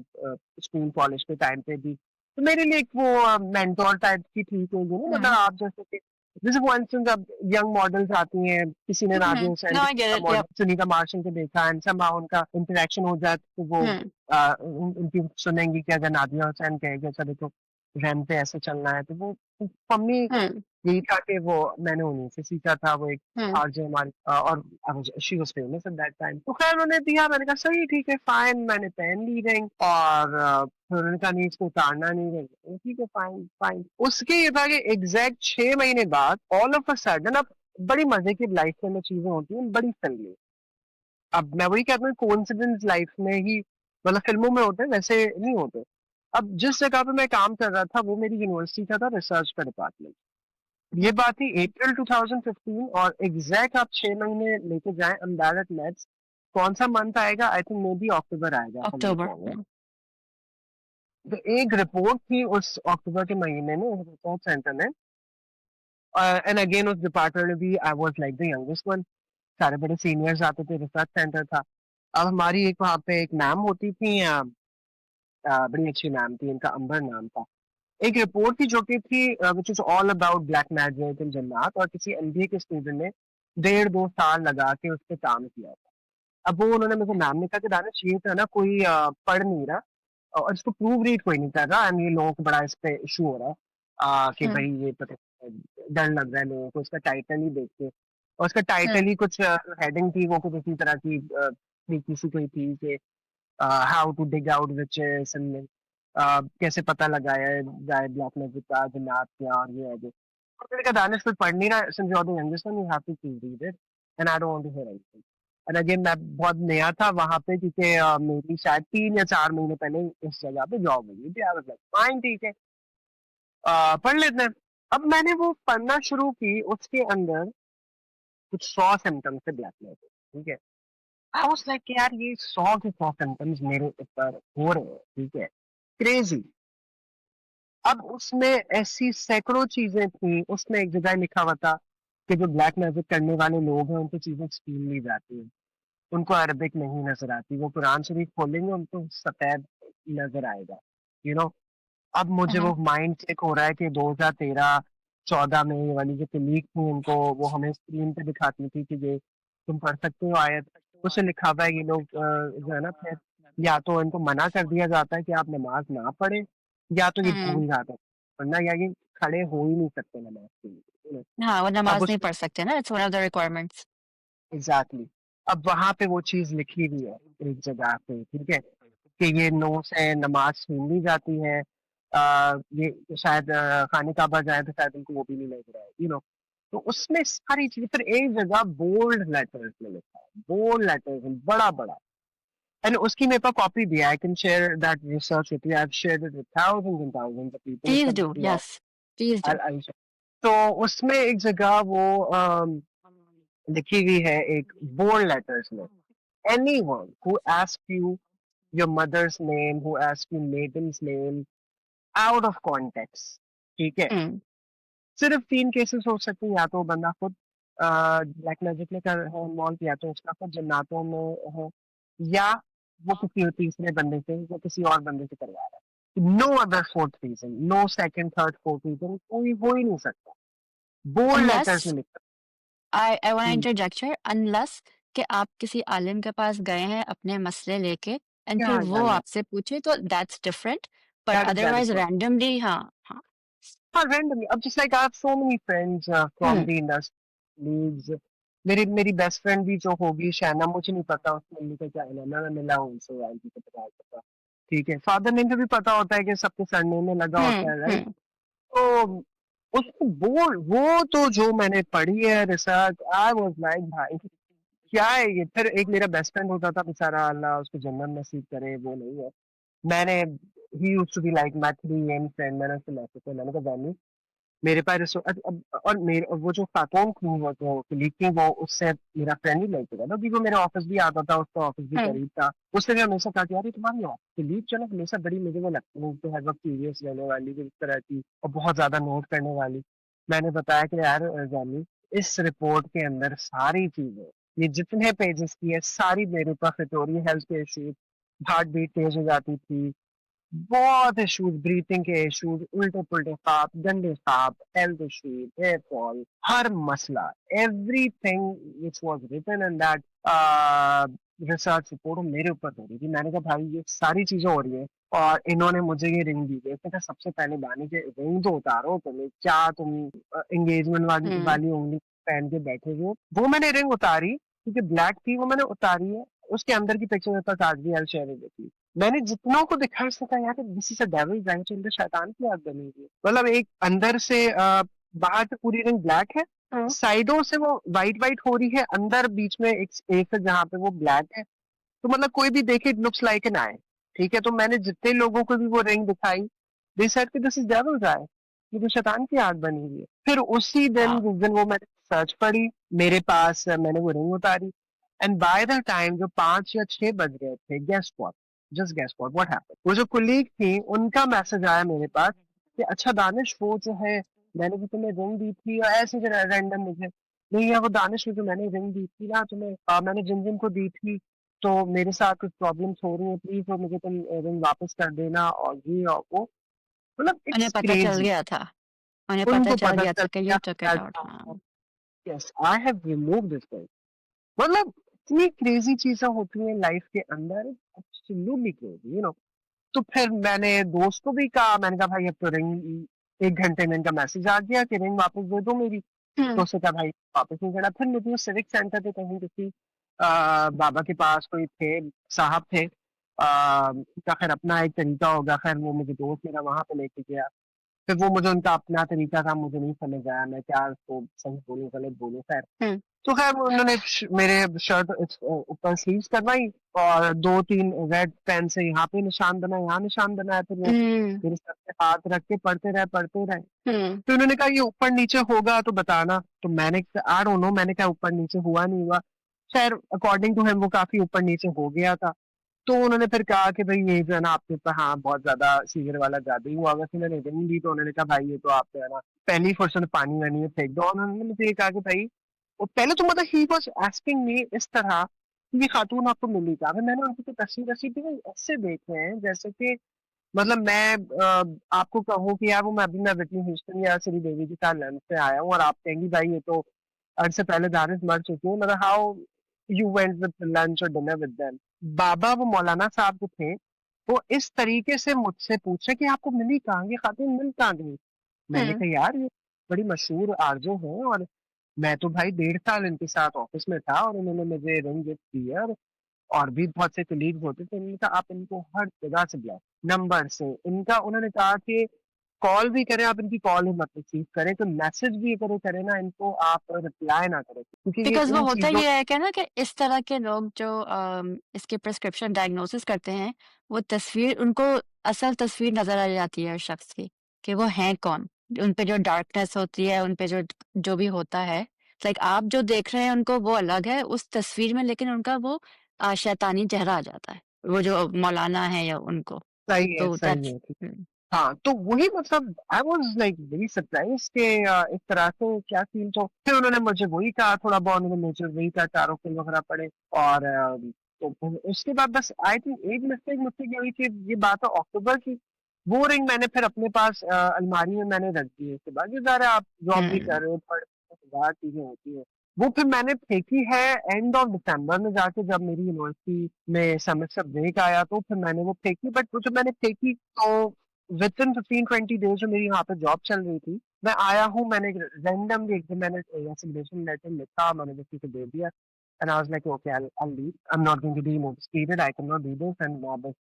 स्कूल कॉलेज के टाइम पे भी, तो मेरे लिए एक वो मेंटोर टाइप की ठीक होगी ना, मतलब हुँ, आप जैसे फॉर इंस्टेंस अब यंग मॉडल्स आती हैं, किसी ने हुँ, नादिया हुँ। हुसैन No, के I get साथ it, yep. Model Sunita Marshall को देखा, एंड somehow उनका इंटरेक्शन हो जाए, तो वो हुँ, उनकी सुनेंगी कि अगर नादिया हुसैन कहेगी अच्छा देखो रैम पे ऐसे चलना है, तो वो मम्मी हुँ, यही था कि वो मैंने उन्हीं से सीखा था, वो एक हुँ, आरजे हमारी, और she was famous eight that time, तो खैर उन्होंने दिया, मैंने कहा सही ठीक है फाइन, मैंने पहन ली रिंग, और फिर उन्होंने कहा नहीं इसको उतारना नहीं है, ठीक है फाइन फाइन। उसके ये था कि एग्जैक्ट 6 महीने बाद ऑल ऑफ अ सडन, अब बड़ी मजे की लाइफ में चीजें होती हैं बड़ी सही, अब मैं वही कहता हूँ कोइंसिडेंस लाइफ में ही, मतलब फिल्मों में होते हैं वैसे नहीं होते, अब जिस जगह पे मैं काम कर रहा था वो मेरी यूनिवर्सिटी का था, रिसर्च का डिपार्टमेंट। ये हुँ, बात थी अप्रैल 2015 और एग्जैक्ट आप 6 महीने लेके जाएं अनडायरेक्ट मैथ्स, कौन सा मंथ आएगा? आई थिंक मे बी अक्टूबर आएगा if I'm not October. wrong, right? तो एक रिपोर्ट थी उस अक्टूबर के महीने में रिसर्च सेंटर में, एंड अगेन उस डिपार्टमेंट में भी आई was like the youngest one, सारे बड़े सीनियर्स आते थे, रिसर्च सेंटर था। अब हमारी एक वहाँ पे एक मैम होती थी, बड़ी अच्छी मैम थी, इनका अंबर नाम था। एक रिपोर्ट थी जो कि थी which is all about black magic and जन्नात, और किसी एमबीए के स्टूडेंट ने 1.5-2 साल लगा के उस पर काम किया था। अब वो उन्होंने मुझे मैम ने कहा कि दानिश ये था ना, कोई पढ़ नहीं रहा और इसको प्रूव रीड कोई नहीं कर रहा, एंड ये लोगों को बड़ा इस पे इशू हो रहा है, कि हुँ, भाई ये पता डर लग रहा है लोगों को इसका टाइटल ही देख के। और उसका हुँ, टाइटल ही कुछ हेडिंग थी वो कुछ इसी तरह की किसी कोई थी कि how to dig out witches and कैसे पता लगाया जाए ब्लैक मैजिक का, जिन्नात क्या, और ये है जो। तो मैंने कहा दानिश कोई पढ़ नहीं रहा, since you are the youngest one you have to read it, and I don't want to hear anything. And again मैं बहुत नया था वहां पे, क्योंकि मेरी शायद 3 या 4 महीने पहले इस जगह पे जॉब हुई थी। आई वाज लाइक फाइन, ठीक है, पढ़ लेते हैं। अब मैंने वो पढ़ना शुरू की, उसके अंदर कुछ 100 सिम्टम्स थे ब्लैक मैजिक, ठीक है। आई वाज लाइक यार ये 100 के 100 सिम्टम्स मेरे ऊपर हो रहे हैं, ठीक है, क्रेजी। अब उसमें ऐसी सैकड़ों चीजें थी, उसमें एक जगह लिखा हुआ था कि जो ब्लैक मैजिक करने वाले लोग हैं उनको चीजें स्कीम नहीं जाती हैं, उनको अरबिक नहीं नजर आती, वो कुरान शरीफ खोलेंगे उनको सफेद नजर आएगा, यू नो। अब हुँ, मुझे हुँ, वो माइंड चेक हो रहा है कि 2013-14 में ये वाली जो कलीग थी उनको वो हमें स्क्रीन पे दिखाती थी कि ये तुम पढ़ सकते हो आयत, उससे लिखा हुआ है ये लोग जो है ना, फिर या तो इनको मना कर दिया जाता है कि आप नमाज ना पढ़े, या तो ये हुँ। भूल जाते हैं वरना, या ये खड़े हो ही नहीं सकते नमाज के लिए, हाँ, वो अब नमाज़ नहीं उसमें पढ़ सकते ना, it's one of the requirements. Exactly, अब वहां पे वो चीज लिखी हुई है एक जगह पे, ठीक है, कि ये नो से नमाज छीन ली जाती है। ये शायद खाने काबा जाए तो शायद उनको वो भी नहीं लग रहा है, यू नो। तो उसमें सारी चीजें फिर एक जगह बोल्ड लेटर्स में लिखा है, बोल्ड लेटर्स में बड़ा बड़ा, एंड उसकी मेरे पास कॉपी भी है, I can share that research with you, I have shared it with thousands and thousands of people, उसका प्लीज़ डू, किसी और यस, प्लीज़ डू। तो उसमें एक जगह वो लिखी हुई है एक बोल्ड लेटर्स में, anyone who asks you your mother's name, who asks you maiden's name out of context, ठीक है, हुँ, सिर्फ 3 केसेस हो सकते हैं, या तो वो बंदा खुद ब्लैक मैजिक में कर है इन्वॉल्व, या तो उसका खुद जन्नातों में है, या वो किसी तीसरे बंदे से या किसी और बंदे से करवा रहा है। No other fourth reason, no second third fourth reason, कोई हो ही नहीं सकता। बोल्ड अनलेस लेटर्स में लिखा आई वांट है। टू इंटरजेक्ट हियर, अनलेस कि आप किसी आलिम के पास गए हैं अपने मसले लेके एंड फिर क्या वो जाने, आपसे पूछे तो that's different, but that is otherwise randomly हाँ, हाँ। हाँ, randomly. अब just like I have so many friends from hmm, the industry leagues. मेरी मेरी बेस्ट फ्रेंड भी जो होगी शैना, मुझे नहीं पता उसकी मम्मी का क्या नाम है, मैं मिला हूँ उनसे, आंटी को पता होता, ठीक है, फादर नेम भी पता होता है कि सबके सरनेम में लगा होता हुँ, है, राइट। हुँ, तो उसको वो तो जो मैंने पढ़ी है रिसर्च, आई वाज लाइक भाई क्या है ये। फिर एक मेरा बेस्ट फ्रेंड होता था बेचारा, अल्लाह उसको जन्नत नसीब करे, वो नहीं है। मैंने he used to be like my 3 friend, मैंने उससे मैसेज किया, मैंने कहा जानी मेरे पास और मेरे और वो जो खातून थी वो जो कलीग थी वो उससे मेरा फ्रेंड ही लेके था, क्योंकि वो मेरे ऑफिस भी आता था, उसका ऑफिस भी हुँ, करीब था। उसने भी हमेशा कहा कि यार ये तुम्हारी कलीग जो ना हमेशा बड़ी मुझे वो लगती है तो हर वक्त सीरियस रहने वाली भी इस तरह की, और बहुत ज्यादा नोट करने वाली। मैंने बताया कि यार जानी, इस रिपोर्ट के अंदर सारी चीजें, ये जितने पेजेस की है सारी मेरे पास फिटोरी हेल्थ के इश्यूज, हार्ट बीट तेज हो जाती थी, बहुत इश्यूज, ब्रीथिंग के इश्यूज, उल्टे पुल्टे सांप, गंदे सांप, हेल्थ इश्यूज, हेयर फॉल, हर मसला, everything which was written in that research report मेरे ऊपर हो रही थी। मैंने कहा भाई ये सारी चीजें हो रही है और इन्होंने मुझे ये रिंग दी है। इसने कहा सबसे पहले बानी के रिंग तो उतारो, तुम्हें क्या, तुम एंगेजमेंट हुँ। वाली उंगली पहन के बैठे हो। वो मैंने रिंग उतारी क्योंकि ब्लैक थी, वो मैंने उतारी है। उसके अंदर की पिक्चर मेरे पास आज भी, I share it with you. मैंने जितनों को दिखाया उसने कहा यार this is a devil right, तो अंदर शैतान की आग बनी हुई है। मतलब एक अंदर से बाहर से पूरी रिंग ब्लैक है, साइडों से वो वाइट वाइट हो रही है, अंदर बीच में एक स्पेस है जहाँ पे वो ब्लैक है। तो मतलब कोई भी देखे इट लुक्स लाइक एन आई, ठीक है? तो मैंने जितने लोगों को भी वो रिंग दिखाई, दे सेड कि दिस इज़ डेविल्स आई, ये तो शैतान की आग बनी हुई है। फिर उसी दिन वाओ! जिस दिन वो मैंने सर्च पड़ी, मेरे पास मैंने वो रिंग उतारी एंड बाय द टाइम जो 5 या 6 बज गए थे, guess what? Just guess what happened? वो जो कलीग थी, उनका मैसेज आया मेरे पास कि अच्छा दानिश वो जो है, मैंने जो तुम्हें रिंग दी थी और ऐसे ही रैंडम मुझे, नहीं यार वो दानिश वो जो मैंने रिंग दी थी ना तुम्हें, मैंने जिन-जिन को दी थी, तो मेरे साथ कुछ प्रॉब्लम्स हो रही हैं, प्लीज़ वो मुझे तुम रिंग वापस कर देना और ये और वो। मतलब उन्हें इट्स पता चल क्रेज़ी। गया था। उन्हें पता उनको चल पता गया चल था कि गया you took it that out. हाँ। Yes I have removed this thing. मतलब इतनी क्रेज़ी चीज़ें होती हैं लाइफ़ के अंदर, एब्सोल्यूटली क्रेज़ी, यू नो। तो फिर मैंने दोस्त को भी कहा, मैंने कहा भाई अब तो रिंग 1 घंटे में इनका मैसेज आ गया कि रिंग वापस दे दो मेरी। हुँ, तो उसने कहा भाई वापस नहीं करा। फिर मुझे सिविक सेंटर पे कहीं किसी बाबा के पास कोई थे, साहब थे। उनका खैर अपना एक तरीका होगा, खैर वो मुझे दोस्त मेरा वहाँ पे लेके गया। फिर वो मुझे उनका अपना तरीका था, मुझे नहीं समझ आया, मैं क्या उसको सही बोलूँ, गलत बोलूँ, खैर। हुँ, तो खैर उन्होंने मेरे शर्ट ऊपर स्लीव्स करवाई और 2-3 रेड पेन से यहाँ पे निशान बनाए, यहाँ निशान बनाया, फिर वो हुँ, मेरे सर पे हाथ रख के पढ़ते रहे, पढ़ते रहे। हुँ, तो उन्होंने कहा ये ऊपर-नीचे होगा तो बताना। तो मैंने आई डोंट नो, मैंने कहा ऊपर-नीचे हुआ नहीं हुआ। ख़ैर अकॉर्डिंग टू हिम वो काफ़ी ऊपर-नीचे हो गया था। तो उन्होंने फिर कहा कि भई ये जो है ना आपके ऊपर हाँ, बहुत ज़्यादा सीवियर वाला जादू ही हुआ होगा। फिर मैंने रिंग दी तो उन्होंने कहा भाई ये तो आप जो है ना पहली फुर्सत में पानी-वानी में फेंक दो। और उन्होंने मुझे ये कहा कि भाई वो पहले तो मतलब ही वाज़ आस्किंग मी इस तरह कि ये खातून आपको मिली कहाँ? फिर मैंने उनकी तस्वीर-वस्वीर भी ऐसे देखे हैं जैसे कि मतलब मैं आपको कहूँ कि यार वो मैं व्हिटनी ह्यूस्टन या श्रीदेवी के साथ लंच पे आया हूँ और आप कहेंगी भाई ये तो अर्ज से पहले दानिश मर चुकी है, मतलब how you went with lunch और डिनर विद देम। बाबा वो मौलाना साहब जो थे, वो इस तरीके से मुझसे पूछे कि आपको मिली कहाँ? ये खातून मिल कहाँ गई? मैंने हुँ। कहा यार ये बड़ी मशहूर आरजू हैं और मैं तो भाई 1.5 साल इनके साथ ऑफिस में था और उन्होंने मुझे रिंग गिफ्ट की है और भी बहुत से कलीग्स होते थे, उन्होंने कहा आप इनको हर जगह से बुलाओ, नंबर से। इनका उन्होंने कहा कि कॉल भी करें आप इनकी कॉल ही मत रिसीव करें, तो मैसेज भी अगर वो करें ना इनको आप रिप्लाई ना करें, क्योंकि ये बिकॉज़ वो इन होता चीज़ों ये है क्या ना कि इस तरह के लोग जो इसके प्रिस्क्रिप्शन डायग्नोसिस करते हैं, वो तस्वीर उनको असल तस्वीर नज़र आ जाती है उस शख्स की, कि वो हैं कौन? उन पे जो डार्कनेस होती है, उन पे जो जो भी होता है, लाइक आप जो देख रहे हैं उनको वो अलग है उस तस्वीर में, लेकिन उनका वो शैतानी चेहरा आ जाता है, वो जो मौलाना है या उनको। सही है, तो सही दैट्स है। हुँ, हाँ, तो वही मतलब आई वाज़ लाइक वेरी सरप्राइज़्ड कि इस तरह से क्या सीन। तो फिर उन्होंने मुझे वही कहा, थोड़ा बहुत उन्होंने मुझे वही कहा, चारों फ़िल्म वगैरह पढ़े और तो फिर उसके बाद बस आई थिंक एक मिस्टेक मुझसे क्या हुई कि ये बात है अक्टूबर की, वो रिंग मैंने फिर अपने पास अलमारी में मैंने रख दी है। उसके बाद ये ज़ाहिर है आप जॉब भी हुँ, कर रहे हो, पर बाहर चीज़ें होती हैं। वो फिर मैंने फेंकी है एंड ऑफ दिसंबर में जाके, जब मेरी यूनिवर्सिटी में सेमेस्टर ब्रेक आया तो फिर मैंने वो फेंकी, बट वो जब मैंने फेंकी तो विथिन 15-20 डेज़ में मेरी वहाँ पे जॉब चल रही थी। मैं आया हूँ, मैंने रैंडमली एक दिन मैंने रेजिग्नेशन लेटर लिखा, मैंने किसी को दे दिया and I was like okay I will leave. I am not going to be notice period, I can not do this and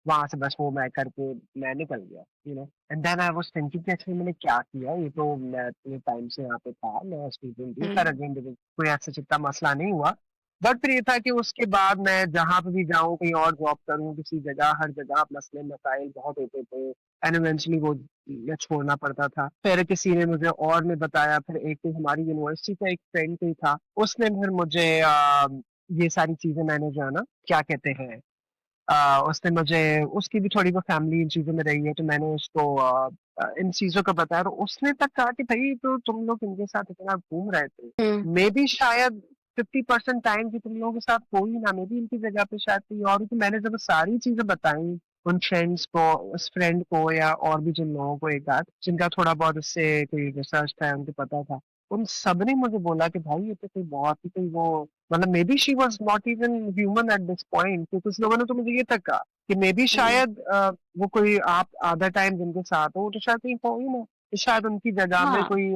वहाँ से बस वो मैं करके मैं निकल गया, you know. And then I was thinking कि एक्चुअली मैंने क्या किया? ये तो मैं इतने टाइम से यहाँ पे था, मैं स्टूडेंट हूँ, खैर हुँ, अगेन कोई ऐसा इतना मसला नहीं हुआ। बट फिर ये था कि उसके बाद मैं जहाँ पे भी जाऊँ, कहीं और जॉब करूँ, किसी जगह, हर जगह मसले-मसाइल बहुत होते थे एंड इवेंचुअली वो मैं छोड़ना पड़ता था। फिर किसी ने मुझे और ने बताया, फिर एक तो हमारी यूनिवर्सिटी का एक फ्रेंड ही था, उसने फिर मुझे ये सारी चीज़ें मैंने जो है ना, क्या कहते हैं उसने मुझे उसकी भी थोड़ी बहुत फैमिली इन चीज़ों में रही है, तो मैंने उसको इन चीज़ों का बताया, तो उसने तक कहा कि भई तो तुम लोग इनके साथ इतना घूम रहे थे, हुँ, मेबी शायद 50% टाइम भी तुम लोगों के साथ हो ही ना, मेबी इनकी जगह पे शायद कोई और हो। तो मैंने जब वो सारी चीज़ें बताई उन फ्रेंड्स को, उस फ्रेंड को या और भी जिन लोगों को एक आध, जिनका थोड़ा बहुत इससे कोई रिसर्च था, उनको पता था, उन सबने मुझे बोला कि भाई ये तो कोई बहुत ही कोई वो मतलब may be she was not even human at this point. तो कुछ लोगों ने तो मुझे ये तक कहा कि मे बी हुँ। शायद वो कोई आप आधा टाइम जिनके साथ हो, वो तो शायद कहीं हो ही ना, तो शायद उनकी जगह में हाँ। कोई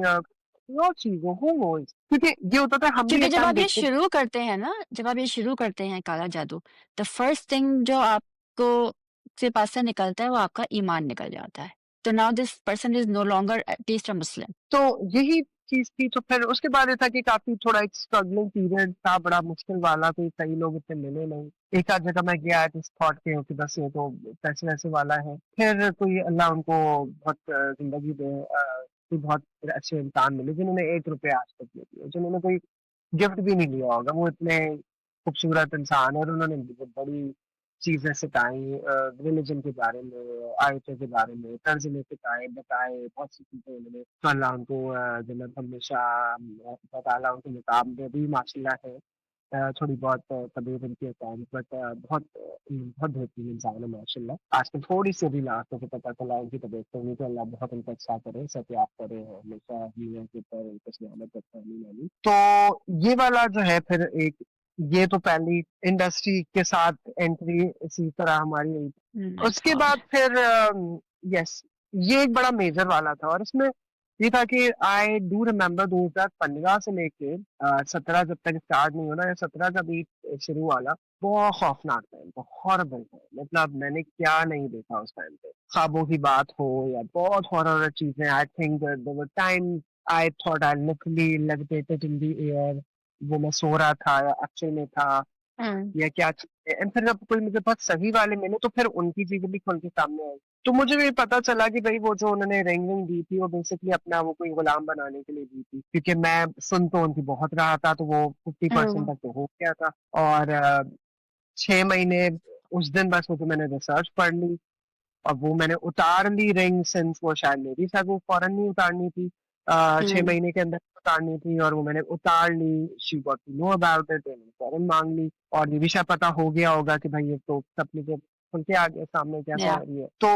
और चीज़ हो, हू नोज़? क्योंकि ये होता था हम भी क्योंकि एक जब टाइम आप ये देखते थे। शुरू करते हैं ना, जब आप ये शुरू करते हैं काला जादू, द फर्स्ट थिंग जो आपको के पास से निकलता है वो आपका ईमान निकल जाता है। तो now this person is no longer at least a Muslim. तो यही चीज़ थी, तो फिर उसके बाद ये था कि काफ़ी थोड़ा एक स्ट्रगलिंग पीरियड था, बड़ा मुश्किल वाला, कोई सही लोग इतने मिले नहीं। एक आध जगह मैं गया जिस थॉट के कि बस ये तो पैसे-वैसे वाला है। फिर कोई अल्लाह उनको बहुत ज़िंदगी दे कोई बहुत अच्छे इंसान मिले जिन्होंने ₹1 आज तक नहीं दिए, जिन्होंने कोई गिफ्ट भी नहीं लिया होगा। वो इतने खूबसूरत इंसान और उन्होंने मुझे बड़ी चीज़ें सिखाई रिलिजन के बारे में, आयतों के बारे में, तर्जुमे सिखाए, बताए, बहुत सी चीज़ें उन्होंने तो अल्लाह उनको जन्नत हमेशा अल्लाह ताला उनको मुकाम दे। अभी माशाल्लाह है थोड़ी बहुत तबीयत उनकी है बट बहुत बेहतरीन इंसान है माशाल्लाह। आजकल थोड़ी-सी अभी लास्ट में से पता चला उनकी तबीयत तो नहीं तो अल्लाह बहुत उनका अच्छा करे, सेहतयाब करे, हमेशा दुनिया के ऊपर उनको सलामत रखे आमीन आमीन। तो ये वाला जो है फिर एक ये तो पहली इंडस्ट्री के साथ एंट्री इसी तरह हमारी हुई। माय उसके गॉड! बाद फिर यस ये एक बड़ा मेजर वाला था और इसमें ये था कि आई डू रिमेम्बर 2015 से लेके 17 जब तक स्टार्ट नहीं हुआ ना या 17 जब ईद शुरू हुआ ना, बहुत खौफनाक टाइम था, हॉरिबल टाइम मतलब मैंने क्या नहीं देखा उस टाइम पे। ख्वाबों की बात हो या बहुत हॉरर चीज़ें I think there were time I thought I literally levitated in the air वो मैं सो रहा था या एक्चुअल में था हुँ, या क्या चीज़ है एंड फिर जब कोई मुझे बहुत सही वाले मिले तो फिर उनकी चीज़ें भी खुल के सामने आई। तो मुझे भी पता चला कि भई वो जो उन्होंने रिंग-विंग दी थी वो बेसिकली अपना वो कोई गुलाम बनाने के लिए दी थी। क्योंकि मैं सुन तो उनकी बहुत रहा था तो वो 50% हुँ, तक तो हो गया था और 6 महीने उस दिन बस वो जो मैंने रिसर्च पढ़ ली अब वो मैंने उतार ली रिंग सिंस वो शायद मेरी शायद वो फौरन नहीं उतारनी थी 6 हुँ, महीने के अंदर उतारनी थी और वो मैंने उतार ली, she got to know about it मैंने फौरन माँग ली और ये भी शायद पता हो गया होगा कि भाई ये तो सपने के खुल के आ गया सामने कैसा या है ये। तो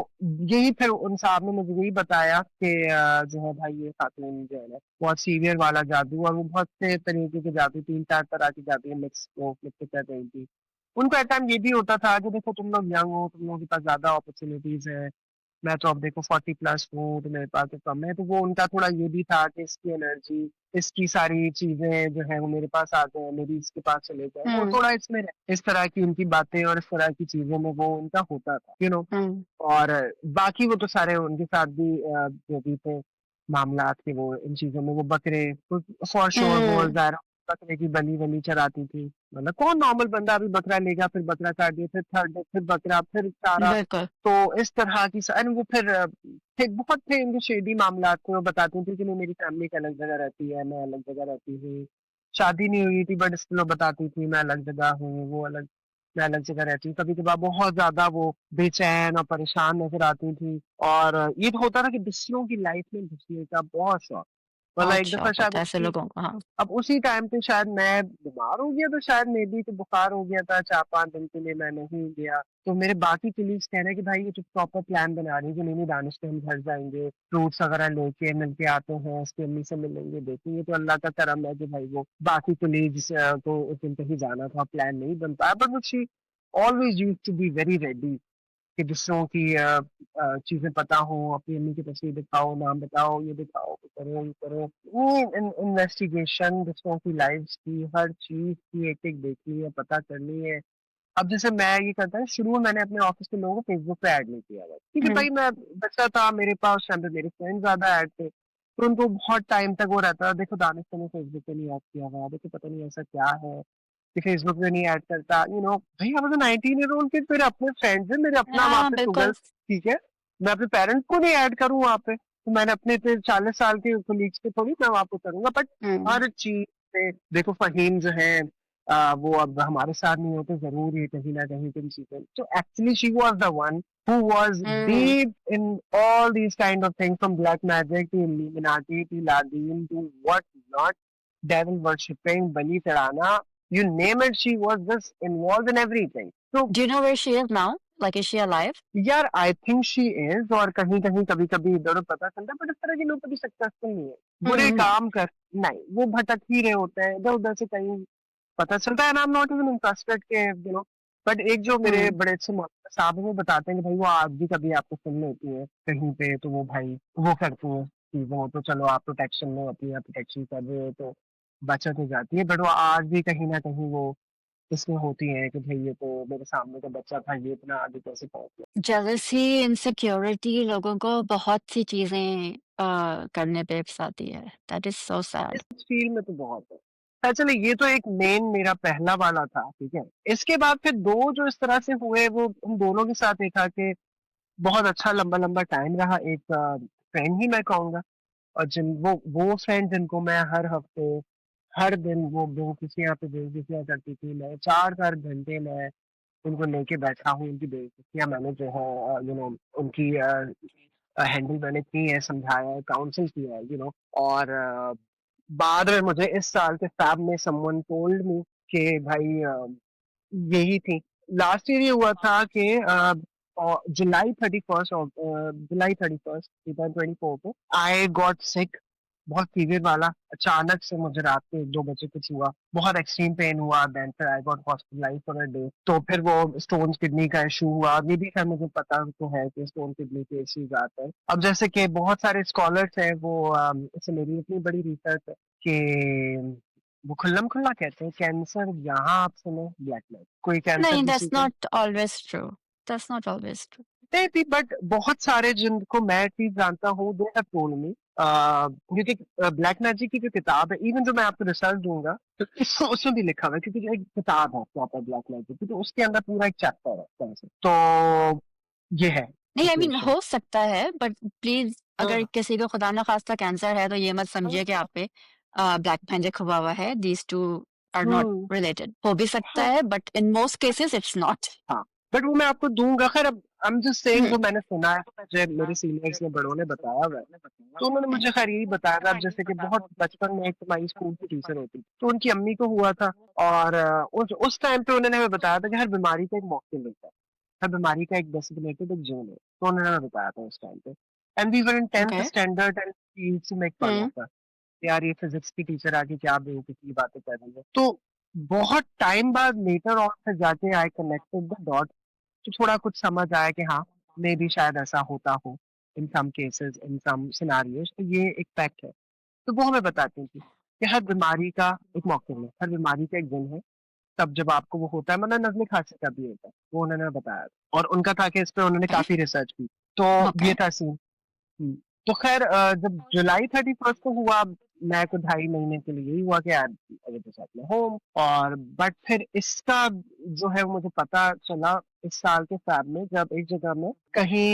यही फिर उन साहब ने मुझे यही बताया कि जो है भाई ये खातून जो है ना बहुत सीवियर वाला जादू और वो बहुत से तरीके के जादू 3-4 तरह की जादू मिक्स वो मिक्स कर रही थी। उनको एट टाइम ये भी होता था कि देखो तुम लोग यंग हो, तुम लोगों के पास ज़्यादा अपॉर्च्युनिटीज़ हैं। मैं तो अब देखो 40 प्लस हूँ, तो मेरे पास तो कम है। तो वो उनका थोड़ा ये भी था कि इसकी एनर्जी, इसकी सारी चीज़ें जो हैं वो मेरे पास आ जाएँ, मेरी इसके पास चले जाएँ। वो हुँ, थोड़ा इसमें इस तरह की उनकी बातें और इस तरह की चीज़ों में वो उनका होता था, यू नो। हुँ, और बाकी वो तो सारे उनके साथ भी जो भी थे मामलात के वो इन चीज़ों में वो बकरे तो फॉर श्योर वो हुँ, ज़ाहिर बकरे की बलि-वलि चढ़ाती थी। मतलब कौन नॉर्मल बंदा अभी बकरा लेगा, फिर बकरा काट दिया, फिर थर्ड डे फिर बकरा, फिर चारा। बिल्कुल, तो इस तरह की एंड वो फिर थे बहुत थे इनके शेडी मामलात थे, वो बताती थी कि नहीं मेरी फैमिली एक अलग जगह रहती है, मैं अलग जगह रहती हूँ। शादी नहीं हुई थी बट स्टिल वो बताती थी मैं अलग जगह हूँ, वो अलग मैं अलग जगह रहती हूँ। कभी-कभार बहुत ज़्यादा वो बेचैन और परेशान नज़र आती थी और ये तो होता है ना कि दूसरों की लाइफ में घुसने का बहुत शौक। मतलब बहुत एक दफ़ा शौक शायद होता है ऐसे उसी लोगों को, हाँ। अब उसी टाइम पे शायद मैं बीमार हो गया तो शायद मेबी तो बुखार हो गया था 4-5 दिन के लिए मैं नहीं गया। तो मेरे बाकी कलीग्स कह रहे हैं कि भाई ये तो प्रॉपर प्लान बना रही है कि नहीं-नहीं दानिश पे हम घर जाएँगे, फ्रूट्स वगैरह लेके मिल के आते हैं, उसकी अम्मी से मिलेंगे, देखेंगे तो अल्लाह का करम है कि भाई वो बाकी कलीग्स को उस दिन कहीं जाना था, प्लान नहीं बन पाया but she always used to be very ready कि दूसरों की चीज़ें पता हों, अपनी अम्मी की तस्वीर दिखाओ, नाम बताओ, ये दिखाओ, वो करो, ये करो। वो इन्वेस्टिगेशन दूसरों की लाइफ़्स की, हर चीज़ की एक-एक देखनी है, पता करनी है। अब जैसे मैं ये करता है शुरू में मैंने अपने ऑफ़िस के लोगों को फ़ेसबुक पे ऐड नहीं किया हुआ, क्योंकि हुँ, भाई मैं बच्चा था, मेरे पास उस टाइम पे मेरे फ्रेंड्स ज़्यादा ऐड थे, तो उनको बहुत टाइम तक वो रहता था, देखो दानिश तूने फ़ेसबुक पे नहीं ऐड किया हुआ, देखो पता नहीं ऐसा क्या है, कि फ़ेसबुक पे नहीं ऐड करता, यू नो भई I was a 19 year old kid मेरे अपने फ्रेंड्स हैं, मेरे अपना वहाँ हाँ, पे शुगर बिल्कुल। ठीक है, मैं अपने पेरेंट्स को नहीं ऐड करूँ वहाँ पे, तो मैंने अपने फिर 40 साल के कलीग्स पे थोड़ी मैं वहाँ पे करूँगा बट हुँ, हर चीज़ पे देखो फ़हीम जो है वो अब हमारे साथ नहीं होते ज़रूर ही कहीं न कहीं किन चीज़ें तो actually she was the one who was hmm, deep in all these kind of things from black magic to Illuminati to Ladin to what not, devil worshipping, बलि चढ़ाना, you name it, she was just involved in everything. तो do you know where she is now? Like is she alive? यार I think she is और कहीं-कहीं कभी-कभी इधर पता चलता है बट इस तरह के लोग कभी सक्सेसफुल नहीं है। हुँ, बुरे हुँ, काम कर नहीं, वो भटक ही रहे होते हैं, इधर-उधर से कहीं पता चलता है and I am not even interested के यू नो बट एक जो मेरे हुँ, बड़े अच्छे मौलवी साहब हैं वो बताते हैं कि भाई वो आज भी कभी आपको सुन लेती है कहीं पे तो वो भाई वो करती है चीज़ें वो तो चलो आप प्रोटेक्शन में होती है, प्रोटेक्शन कर रहे हो तो बचत हो जाती है बट वो आज भी कहीं न कहीं वो इसमें होती हैं कि भई ये तो मेरे सामने का बच्चा था, ये इतना आगे कैसे पहुँच गया? जेलसी, इनसिक्योरिटी लोगों को बहुत सी चीज़ें करने पे उकसाती है। That is so sad. इस फील्ड में तो बहुत है। चलो ये तो एक मेन मेरा पहला वाला था, ठीक है। इसके बाद फिर 2 जो इस तरह से हुए वो उन दोनों के साथ देखा कि बहुत अच्छा लंबा-लंबा टाइम रहा। एक फ्रेंड ही मैं कहूँगा और वो फ्रेंड जिनको मैं हर हफ्ते, हर दिन वो बेवकूफ़ियाँ पे बेवकूफ़ियाँ करती थी। मैं 4-4 घंटे मैं उनको लेके बैठा हूँ, उनकी बेवकूफ़ियाँ मैंने जो है उनकी हैंडल मैंने की है, समझाया है, काउंसल किया है, और बाद में मुझे इस साल के फ़ैब में समवन टोल्ड मी कि भाई यही थी। लास्ट ईयर ये हुआ था कि जुलाई 31st 2024 को आई गॉट सिक, बहुत सीवियर वाला। अचानक से मुझे रात के 1-2 बजे कुछ हुआ, बहुत एक्सट्रीम पेन हुआ, देन फिर I got hospitalised for a day. तो फिर वो स्टोन किडनी का इश्यू हुआ। ये भी खैर मुझे पता तो है कि स्टोन किडनी के इश्यूज आते हैं। अब जैसे कि बहुत सारे स्कॉलर्स हैं वो इससे मेरी इतनी बड़ी रिसर्च है कि वो खुल्लम खुल्ला कहते हैं कैंसर यहाँ आप सुने ब्लैक मैन, कोई कैंसर नहीं, किसी दैट्स को not always true, that's not always true. नहीं थी, बट बहुत सारे जिनको मैं एटलीस्ट जानता हूँ दे हैव टोल्ड मी, क्योंकि ब्लैक मैजिक की जो किताब है, इवन जो मैं आपको रिसर्च दूंगा तो उसमें भी लिखा हुआ है, क्योंकि जो एक किताब है प्रॉपर ब्लैक मैजिक की, तो उसके अंदर पूरा एक चैप्टर है कैंसर। तो ये है नहीं, आई मीन सिचुएशन। हो सकता है, बट प्लीज अगर हाँ किसी को खुदा ना खास्ता कैंसर है तो ये मत समझिए कि आप पे ब्लैक मैजिक हुआ हुआ है। These two are not hmm, related. हो भी सकता हाँ है but in most cases it's not. हाँ, बट वो मैं आपको दूंगा। खैर अब I am just saying hmm. जो मैंने सुना है, मुझे मेरे सीनियर्स ने बड़ों ने बताया हुआ है, तो उन्होंने मुझे खैर यही बताया था। अब जैसे कि बहुत बचपन में एक हमारी स्कूल की टीचर होती थी, तो उनकी अम्मी को हुआ था, और उस टाइम पे उन्होंने हमें बताया था कि हर बीमारी का एक मौके मिलता है, हर बीमारी का एक डेसिग्नेटेड एक जोन है, तो उन्होंने हमें बताया था उस टाइम पे। And we were in okay. 10th standard and में एक पढ़ रहा हम्म। था, यार ये फिजिक्स की टीचर आके क्या बेवकूफी की बातें कर रही है। तो बहुत टाइम बाद लेटर ऑन से जाके आई कनेक्टेड द डॉट, तो थोड़ा कुछ समझ आया कि हाँ, मे भी शायद ऐसा होता हो इन सम केसेस, इन सम सिनारियोज। तो ये एक फैक्ट है। तो वो हमें बताती थी कि हर बीमारी का एक मौके है, हर बीमारी का एक दिन है, तब जब आपको वो होता है, मतलब नज़्म खांसी का भी होता है, वो उन्होंने बताया था। और उनका था कि इस पे उन्होंने ओके। काफी रिसर्च की। तो ओके। ये था सीन। तो खैर जब जुलाई 31st को हुआ, मैं को 2.5 महीने के लिए यही हुआ कि यार अभी तो साथ में होम, और बट फिर इसका जो है वो मुझे पता चला इस साल के फैब में, जब एक जगह में कहीं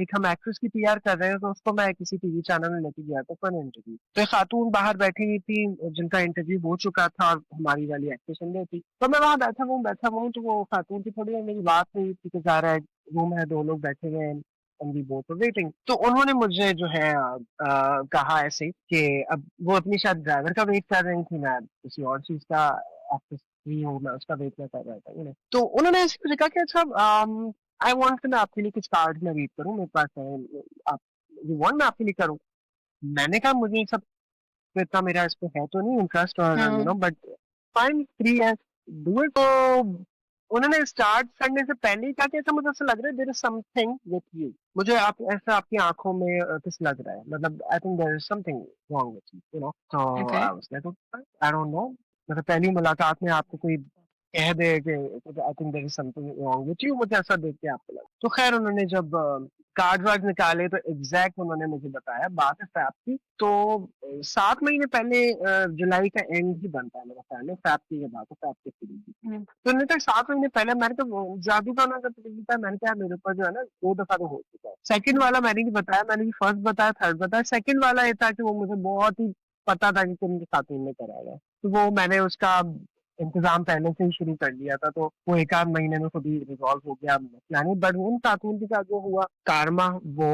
एक हम एक्ट्रेस की पीआर कर रहे हैं, तो उसको मैं किसी टीवी चैनल में लेके गया था फॉर इंटरव्यू। तो एक खातून बाहर बैठी हुई थी जिनका इंटरव्यू हो चुका था, और हमारी वाली एक्ट्रेस अंदर थी। तो मैं वहां बैठा हुआ हूँ, तो वो खातून की थोड़ी मेरी बात हुई थी कि जा रहा है, रूम है, 2 लोग बैठे हुए हैं, and we both were waiting. तो उन्होंने मुझे जो है कहा ऐसे कि अब वो अपनी शायद ड्राइवर का वेट कर रही थी, मैं किसी और चीज का एक्सेस फ्री हूँ, मैं उसका वेट नहीं कर रहा था, तो उन्होंने ऐसे मुझे कहा कि अच्छा आई वांट कि मैं आपके लिए कुछ कार्ड में वेट करूँ, मेरे पास है, आप यू वांट मैं आपके लिए करूँ। मैंने कहा मुझे सब तो इतना मेरा इस पे है तो नहीं इंटरेस्ट, और हम्म। बट फाइन, फ्री है, डू इट। तो उन्होंने स्टार्ट करने से पहले ही कहा कि ऐसा मुझे ऐसा लग रहा है there is something with you, मुझे आप ऐसा आपकी आंखों में कुछ लग रहा है, मतलब I think there is something wrong with you, तो okay. I was like I don't know, मतलब पहली मुलाकात में आपको कोई कह दे कि I think there is something wrong with you, मुझे ऐसा देख के आपको लगा। तो खैर उन्होंने जब कार्ड वार्ड निकाले तो एग्जैक्ट उन्होंने मुझे बताया बात है फैब की। तो 7 महीने पहले जुलाई का एंड ही बनता है मेरा ख्याल है, फैब की ये बात है, फैब के शुरू की। हम्म। तो नहीं तक 7 महीने पहले मैंने तो जादू टोना का तरीका, मैंने कहा मेरे ऊपर जो है ना 2 दफा तो हो चुका है। सेकंड वाला मैंने नहीं बताया, मैंने भी फर्स्ट बताया, थर्ड बताया। सेकंड वाला ये था कि वो मुझे बहुत ही पता था कि तुम साथ में कराएगा, तो वो मैंने उसका इंतजाम पहले से ही शुरू कर लिया था, तो वो 1 आध महीने में खुद ही रिजॉल्व हो गया मसला नहीं। बट उन खातून के साथ जो हुआ कारमा, वो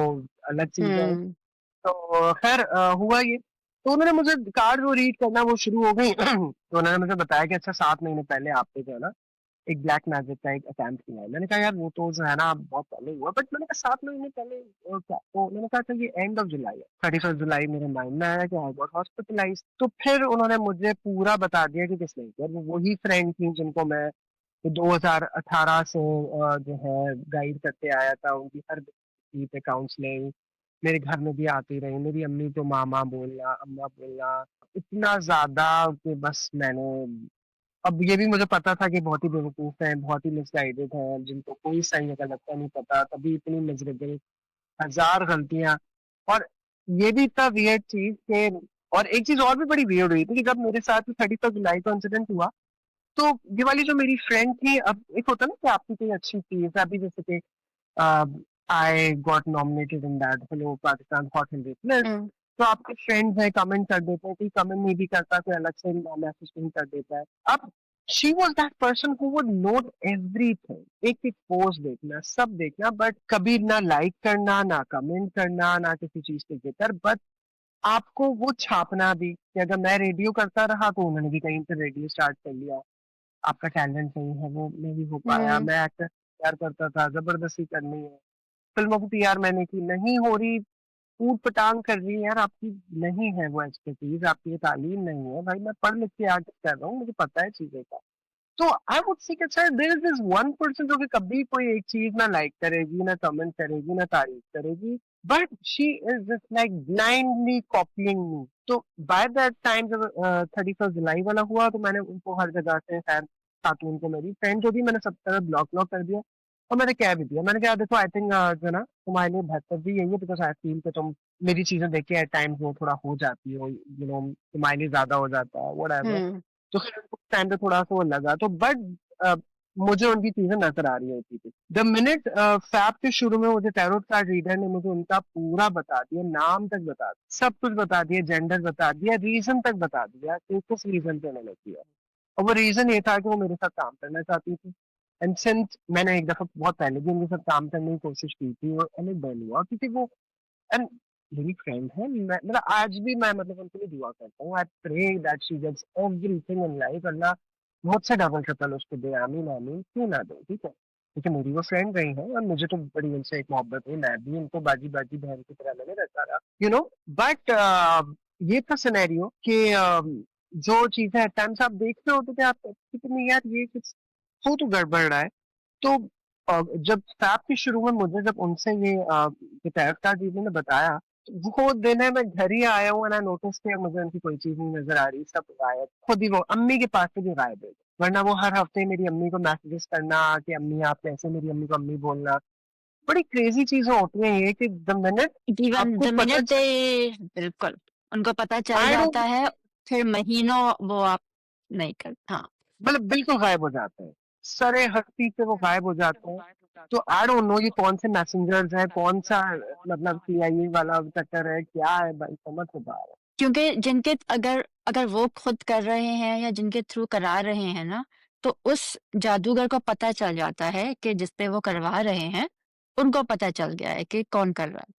अलग चीज है। हम्म। तो खैर हुआ ये। तो उन्होंने मुझे कार्ड वो रीड करना वो शुरू हो गई तो उन्होंने मुझे बताया कि अच्छा 7 महीने पहले आपने जो है ना एक ब्लैक मैजिक का एक अटेम्प्ट किया है। मैंने कहा यार वो तो जो है ना बहुत पहले हुआ, बट मैंने कहा 7 महीने पहले और क्या। तो उन्होंने कहा था ये एंड ऑफ जुलाई है, 31st जुलाई मेरे माइंड में आया कि आई गॉट हॉस्पिटलाइज। तो फिर उन्होंने मुझे पूरा बता दिया कि किसने किया। वो वही फ्रेंड थी जिनको मैं 2018 से जो है गाइड करते आया था, उनकी हर चीज पे काउंसलिंग मेरे घर में भी आती रही। मेरी अम्मी को मामा बोलना, अम्मा बोलना, इतना ज्यादा कि बस मैंने, अब ये भी मुझे पता था कि बहुत ही बेवकूफ हैं, बहुत ही मिसगाइडेड हैं, जिनको कोई सही या गलत का नहीं पता, तभी इतनी मिजरेबल, हजार गलतियां। और ये भी इतना वियर्ड चीज कि और एक चीज और भी बड़ी वियर्ड हुई थी कि जब मेरे साथ 31 जुलाई को इंसिडेंट हुआ, तो ये वाली जो मेरी फ्रेंड थी, अब एक होता है ना कि आपकी कोई अच्छी चीज, अभी जैसे कि I got nominated in that hello Pakistan hot 100 list, हुँ, तो आपके फ्रेंड्स हैं कमेंट कर देते हैं, कोई कमेंट नहीं भी करता, कोई अलग से मैसेज नहीं कर देता है। अब she was that person who would note everything, एक एक पोस्ट देखना, सब देखना, बट कभी ना लाइक करना, ना कमेंट करना, ना किसी चीज के जिक्र, बट आपको वो छापना भी कि अगर मैं रेडियो करता रहा तो उन्होंने भी कहीं पे रेडियो स्टार्ट कर लिया, आपका टैलेंट नहीं है, वो नहीं हो पाया, हुँ, मैं एक्टर तैयार करता था, जबरदस्ती करनी है, फिल्मों की तैयार मैंने की, नहीं हो रही, ऊट पटांग कर रही है यार, आपकी नहीं है वो एक्सपर्टीज, आपकी ये तालीम नहीं है भाई, मैं पढ़ लिख के आगे कर रहा हूँ, मुझे पता है चीजें का। तो I would say sir there is this one person जो कि कभी कोई एक चीज ना लाइक करेगी, ना कमेंट करेगी, ना तारीफ करेगी, but she is just like blindly copying me. तो बाय दैट टाइम जब 31 जुलाई वाला हुआ, तो मैंने उनको हर जगह से, खैर खातून को, मेरी फ्रेंड जो थी, मैंने सब तरह ब्लॉक ब्लॉक कर दिया, और मैंने कह भी दिया, मैंने कहा देखो आई थिंक जो है ना, तुम्हारे लिए बेहतर भी यही है, बिकॉज आई फील कि तुम मेरी चीजें देख के एट टाइम्स वो थोड़ा हो जाती हो, यू नो, तुम्हारे लिए ज्यादा हो जाता है, व्हाटएवर। हुँ, तो फिर उनको टाइम पे थोड़ा सा वो लगा, तो बट मुझे उनकी चीजें नजर आ रही होती थी। द मिनट फैब के शुरू में मुझे टैरोट कार्ड रीडर ने मुझे उनका पूरा बता दिया, नाम तक बता दिया, सब कुछ बता दिया, जेंडर बता दिया, रीजन तक बता दिया कि किस रीजन पे उन्होंने किया, और वो रीजन ये था कि वो मेरे साथ काम करना चाहती थी। एंड सिंस मैंने एक दफा बहुत पहले भी उनके साथ काम करने की कोशिश की थी, और एंड बन हुआ, क्योंकि वो एंड मेरी फ्रेंड है, मैं मतलब आज भी मैं मतलब उनके लिए दुआ करता हूँ, I pray that she gets everything in life, अल्लाह मुझसे डबल ट्रिपल उसको दे, आमीन आमीन, क्यों ना दे, ठीक है, क्योंकि मेरी वो फ्रेंड रही है, और मुझे तो बड़ी उनसे एक मोहब्बत है, मैं भी उनको बाजी बाजी बहन की तरह मैंने रखा रहा, यू नो। बट ये था सिनेरियो कि जो चीजें एट टाइम्स आप देख रहे होते थे, आप कितनी यार ये कुछ हो तो गड़बड़ रहा है। तो जब फैब के शुरू में मुझे जब उनसे ये टैरफ कार्ड रीडर ने बताया, वो दिन है मैं घर ही आया हूँ, एंड आई नोटिस कि मुझे उनकी कोई चीज नहीं नजर आ रही, सब गायब, खुद ही वो अम्मी के पास से भी गायब है, वरना वो हर हफ्ते मेरी अम्मी को मैसेजेस करना कि अम्मी आप कैसे, मेरी अम्मी को अम्मी बोलना, बड़ी क्रेजी चीजें होती हैं ये कि द मिनट इवन आपको द पता मिनट दे बिल्कुल, उनको पता चल आई जाता डोंट, है, फिर महीनों वो आप नहीं कर हाँ। मतलब बिल्कुल गायब हो जाते हैं, सरे हस्ती से वो गायब हो जाते हैं। तो आई डोंट नो ये कौन से मैसेंजर्स हैं, कौन सा मतलब सीआईए वाला चक्कर है, क्या है भाई, समझ नहीं पा रहा। क्योंकि जिनके अगर अगर वो खुद कर रहे हैं या जिनके थ्रू करा रहे हैं ना, तो उस जादूगर को पता चल जाता है कि जिस पे वो करवा रहे हैं, उनको पता चल गया है कि कौन कर रहा है।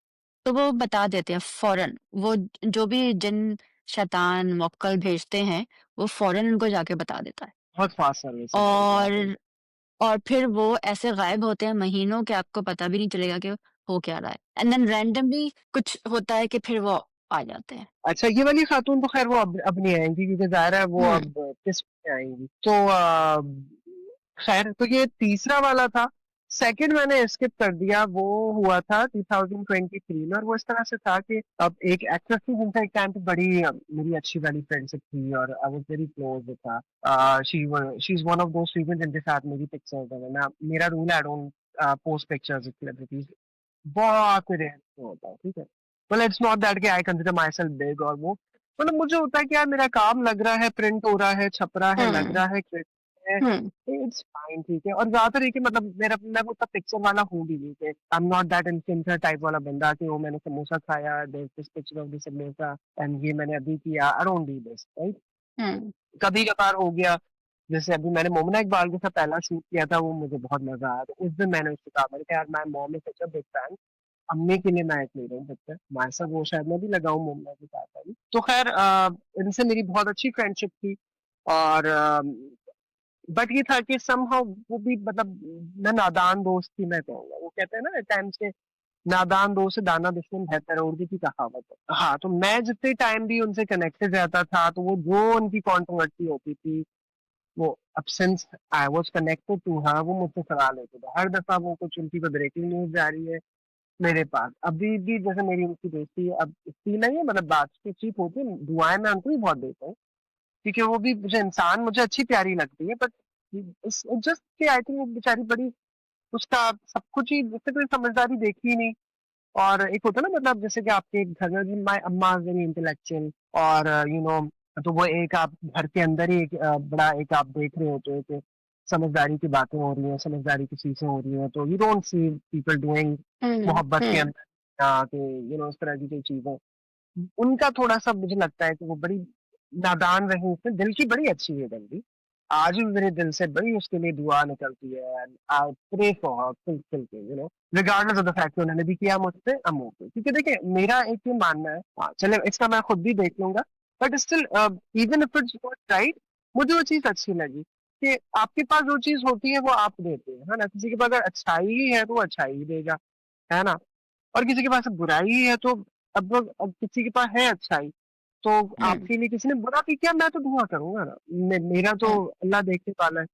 तो वो बता देते हैं फ़ौरन, वो जो भी जिन शैतान मुवक्किल भेजते हैं, वो फ़ौरन उनको जाके बता देता है। बहुत फास्ट सर्विस है भाई, क्या बोल। और और फिर वो ऐसे गायब होते हैं महीनों कि आपको पता भी नहीं चलेगा कि हो क्या रहा है। एंड देन रैंडमली कुछ होता है कि फिर वो आ जाते हैं। अच्छा, ये वाली खातून तो खैर वो अब नहीं आएंगी, क्योंकि जाहिर है वो हुँ, अब किस में आएंगी, तो खैर, तो ये तीसरा वाला था। सेकंड मैंने स्किप कर दिया, वो हुआ था 2023 में, और वो इस तरह से था कि अब एक एक्ट्रेस थी जिनसे एक टाइम पे बड़ी मेरी अच्छी वाली फ्रेंडशिप थी, और I was very close with her, she is one of those people जिनके साथ मेरी पिक्चर्स है ना, मेरा rule I don't post pictures with celebrities, बहुत रेयर होता है, ठीक है। मतलब इट्स नॉट दैट कि I consider my self big, और वो मतलब मुझे होता है कि यार मेरा काम लग रहा है, प्रिंट हो रहा है, छप रहा है, लग हुँ, रहा है, क्लिक है, हुँ, इट्स फाइन, ठीक है। और ज्यादातर ये कि मतलब मेरा मैं वो सब पिक्चर वाला हूँ भी नहीं, कि I am not that influencer type वाला बंदा कि वो मैंने समोसा खाया, this picture of this samosa, and ये मैंने अभी किया, I don't do this, right. हुँ, कभी कभार हो गया, जैसे अभी मैंने मोमना इकबाल के साथ पहला शूट किया था, वो मुझे बहुत मजा आया, तो उस दिन मैंने उससे कहा, मैंने कहा यार my mom is such a big fan, अम्मी के लिए मैं एक ले रहा हूँ पिक्चर, माय साथ वो शायद मैं भी लगाऊं मोमना के साथ अभी। तो खैर इनसे मेरी बहुत अच्छी फ्रेंडशिप थी, और बट ये था कि समहाउ वो भी मतलब मैं नादान दोस्त थी, मैं कहूँगा, वो कहते हैं ना टाइम से, नादान दोस्त से दाना दुश्मन बेहतर है, उर्दू की कहावत है। हाँ, तो मैं जितने टाइम भी उनसे कनेक्टेड रहता था, तो वो जो उनकी कॉन्ट्रोवर्सी होती थी, वो अब since I was connected to her, वो मुझसे सलाह लेते थे हर दफा, वो कुछ उनकी कोई ब्रेकिंग न्यूज जा रही है मेरे पास, अभी भी जैसे मेरी उनकी दोस्ती अब इतनी नहीं है, मतलब बातचीत होती है, दुआएं मैं उनको भी बहुत देता हूँ, क्योंकि वो भी मुझे इंसान मुझे अच्छी प्यारी लगती है, बट जस्ट कि आई थिंक वो बेचारी बड़ी, उसका सब कुछ ही, उससे कोई समझदारी देखी ही नहीं, और एक होता है ना, मतलब जैसे कि आपके घर में माय अम्मा वेरी इंटेलेक्चुअल, और तो वो एक आप घर के अंदर ही एक बड़ा एक आप देख रहे होते हो कि समझदारी की बातें हो रही हैं, समझदारी की चीजें हो रही हैं, तो you don't see people doing हुँ, मोहब्बत के हुँ, अंदर कि इस तरह की कोई चीजें। उनका थोड़ा-सा मुझे लगता है कि वो बड़ी नादान रही, उसने दिल की बड़ी अच्छी है बंदी। आज भी मेरे दिल से बड़ी उसके लिए दुआ निकलती है, and I pray for her फुल के, रिगार्डलेस ऑफ द फैक्ट कि उन्होंने भी किया मुझसे, आई एम ओके। क्योंकि देखिए मेरा एक ये मानना है, चलिए इसका मैं खुद भी देख लूँगा, but still even if it's not right, मुझे वो चीज़ अच्छी लगी कि आपके पास जो चीज़ होती है वो आप देते हैं, है ना? किसी के पास अगर अच्छाई ही है तो वो अच्छाई ही देगा, है ना? और किसी के पास बुराई है तो अब किसी के पास है अच्छाई, तो हुँ, आपके लिए किसी ने बुरा भी किया, मैं तो दुआ करूँगा ना। मेरा तो हुँ, अल्लाह देखने वाला है,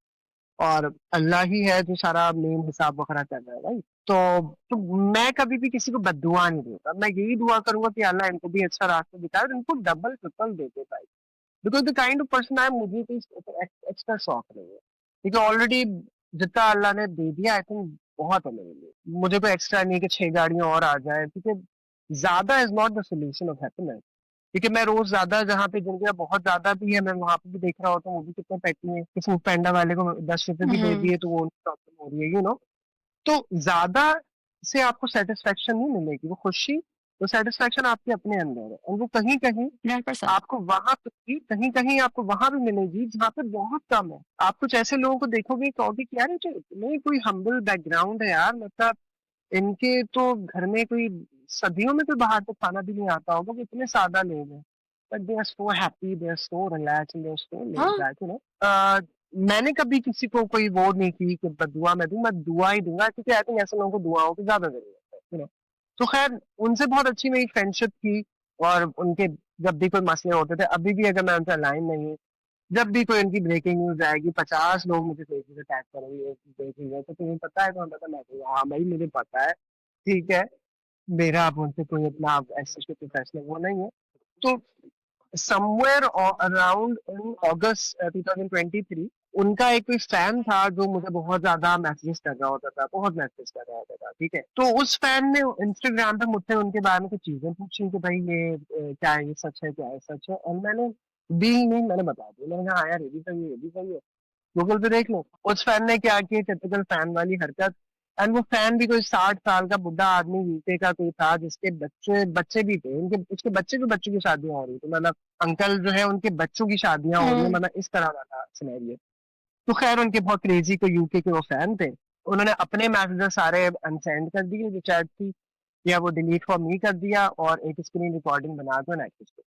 और अल्लाह ही है जो सारा मेन हिसाब वगैरह कर रहा है, राइट? तो मैं कभी भी किसी को बद्दुआ नहीं दूँगा। मैं यही दुआ करूँगा कि अल्लाह इनको भी अच्छा रास्ता दिखाए और इनको डबल ट्रिपल दे दे भाई। Because the kind of person I am, मुझे कोई एक्स्ट्रा शौक नहीं है। क्योंकि ऑलरेडी जितना अल्लाह ने दे दिया, आई थिंक बहुत है मेरे लिए। मुझे कोई एक्स्ट्रा नहीं कि 6 गाड़ियाँ और आ जाएँ, क्योंकि ज़्यादा is not the solution of happiness. क्योंकि मैं रोज़ ज़्यादा जहाँ पे जिनके बहुत ज़्यादा भी है, मैं वहाँ पे भी देख रहा होता हूँ, वो भी कितने पैसे हैं। किसी फूड पांडा वाले को ₹10 भी दे हुँ, दिए तो वो उनको प्रॉब्लम हो रही है, तो ज़्यादा से आपको सैटिस्फैक्शन नहीं मिलेगी, वो खुशी, वो सैटिस्फैक्शन आपके अपने अंदर है, और वो कहीं-कहीं 100%। आपको वहाँ पे भी, कहीं-कहीं आपको वहाँ भी मिलेगी जहाँ पे बहुत कम है। आप कुछ ऐसे लोगों को देखोगे, कहोगे कि यार ये तो इतने कोई हम्बल बैकग्राउंड है यार, मतलब इनके तो घर में कोई सदियों में कोई बाहर से खाना भी नहीं आता होगा, वो इतने सादा लोग हैं। But they are so happy, they are so relax and they are so laid हाँ, बैक, मैंने कभी किसी को कोई वो नहीं की कि बददुआ मैं दूँ, मैं दुआ ही दूँगा, क्योंकि आई थिंक ऐसे लोगों को दुआओं की ज़्यादा ज़रूरत है, तो ख़ैर उनसे बहुत अच्छी मेरी फ्रेंडशिप थी, और उनके जब भी कोई मसले होते थे, अभी भी अगर मैं उनसे अलाइन नहीं हूँ, जब भी कोई उनकी ब्रेकिंग न्यूज़ आएगी, 50 लोग मुझे फेसबुक पे टैग करेंगे, ये चीज़ देख है, तो तुम्हें पता है? तो मैं कहूँगा, मैं कहूँगा, हाँ भाई मुझे पता है, ठीक है, मेरा अब उनसे कोई इतना ऐसे कोई प्रोफेशनल वो नहीं है। तो समवेयर अराउंड इन अगस्त 2023 उनका एक कोई फैन था जो मुझे बहुत ज्यादा मैसेजेस कर रहा होता था, बहुत मैसेज कर रहा होता था, ठीक है? तो उस फैन ने इंस्टाग्राम पे मुझसे उनके बारे में कुछ चीजें पूछी कि भाई ये क्या है, ये सच है, क्या है सच है, और मैंने दी नहीं, मैंने बता दिया, मैंने कहा हाँ यार ये भी सही है, ये भी सही है, गूगल पे देख लो। उस फैन ने क्या की, टिपिकल फैन वाली हरकत, एंड वो फैन भी कोई 60 साल का बुढ़ा आदमी यूके का कोई था, जिसके बच्चे बच्चे भी थे, उनके उसके बच्चे के बच्चों की शादियां हो रही थी, मतलब अंकल जो है उनके बच्चों की शादियां हो रही है, हुँ, मतलब इस तरह का था सिनेरियो। तो खैर उनके बहुत क्रेजी को यूके के वो फैन थे, उन्होंने अपने मैसेजेस सारे अनसेंड कर दिए जो चैट थी, या वो डिलीट फॉर मी कर दिया, और एक स्क्रीन रिकॉर्डिंग बना दो एक्ट्रेस को।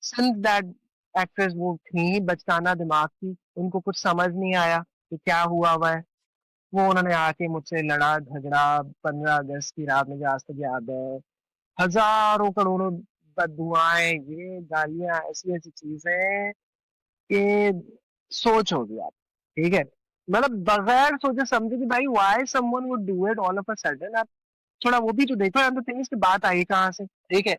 सिंस दैट एक्ट्रेस वो थी ही बचकाना दिमाग की, उनको कुछ समझ नहीं आया कि क्या हुआ है। वो उन्होंने आके मुझसे लड़ा झगड़ा, 15 अगस्त की रात मुझे आज तक याद है, हजारों करोड़ों बददुआएं, ये गालियां, ऐसी ऐसी चीजें कि सोच होगी आप, ठीक है? मतलब बगैर सोचे समझे कि भाई why someone would do it all of a sudden, आप थोड़ा वो भी तो देखो यार, तो थिंग्स की बात आई कहाँ से, ठीक है?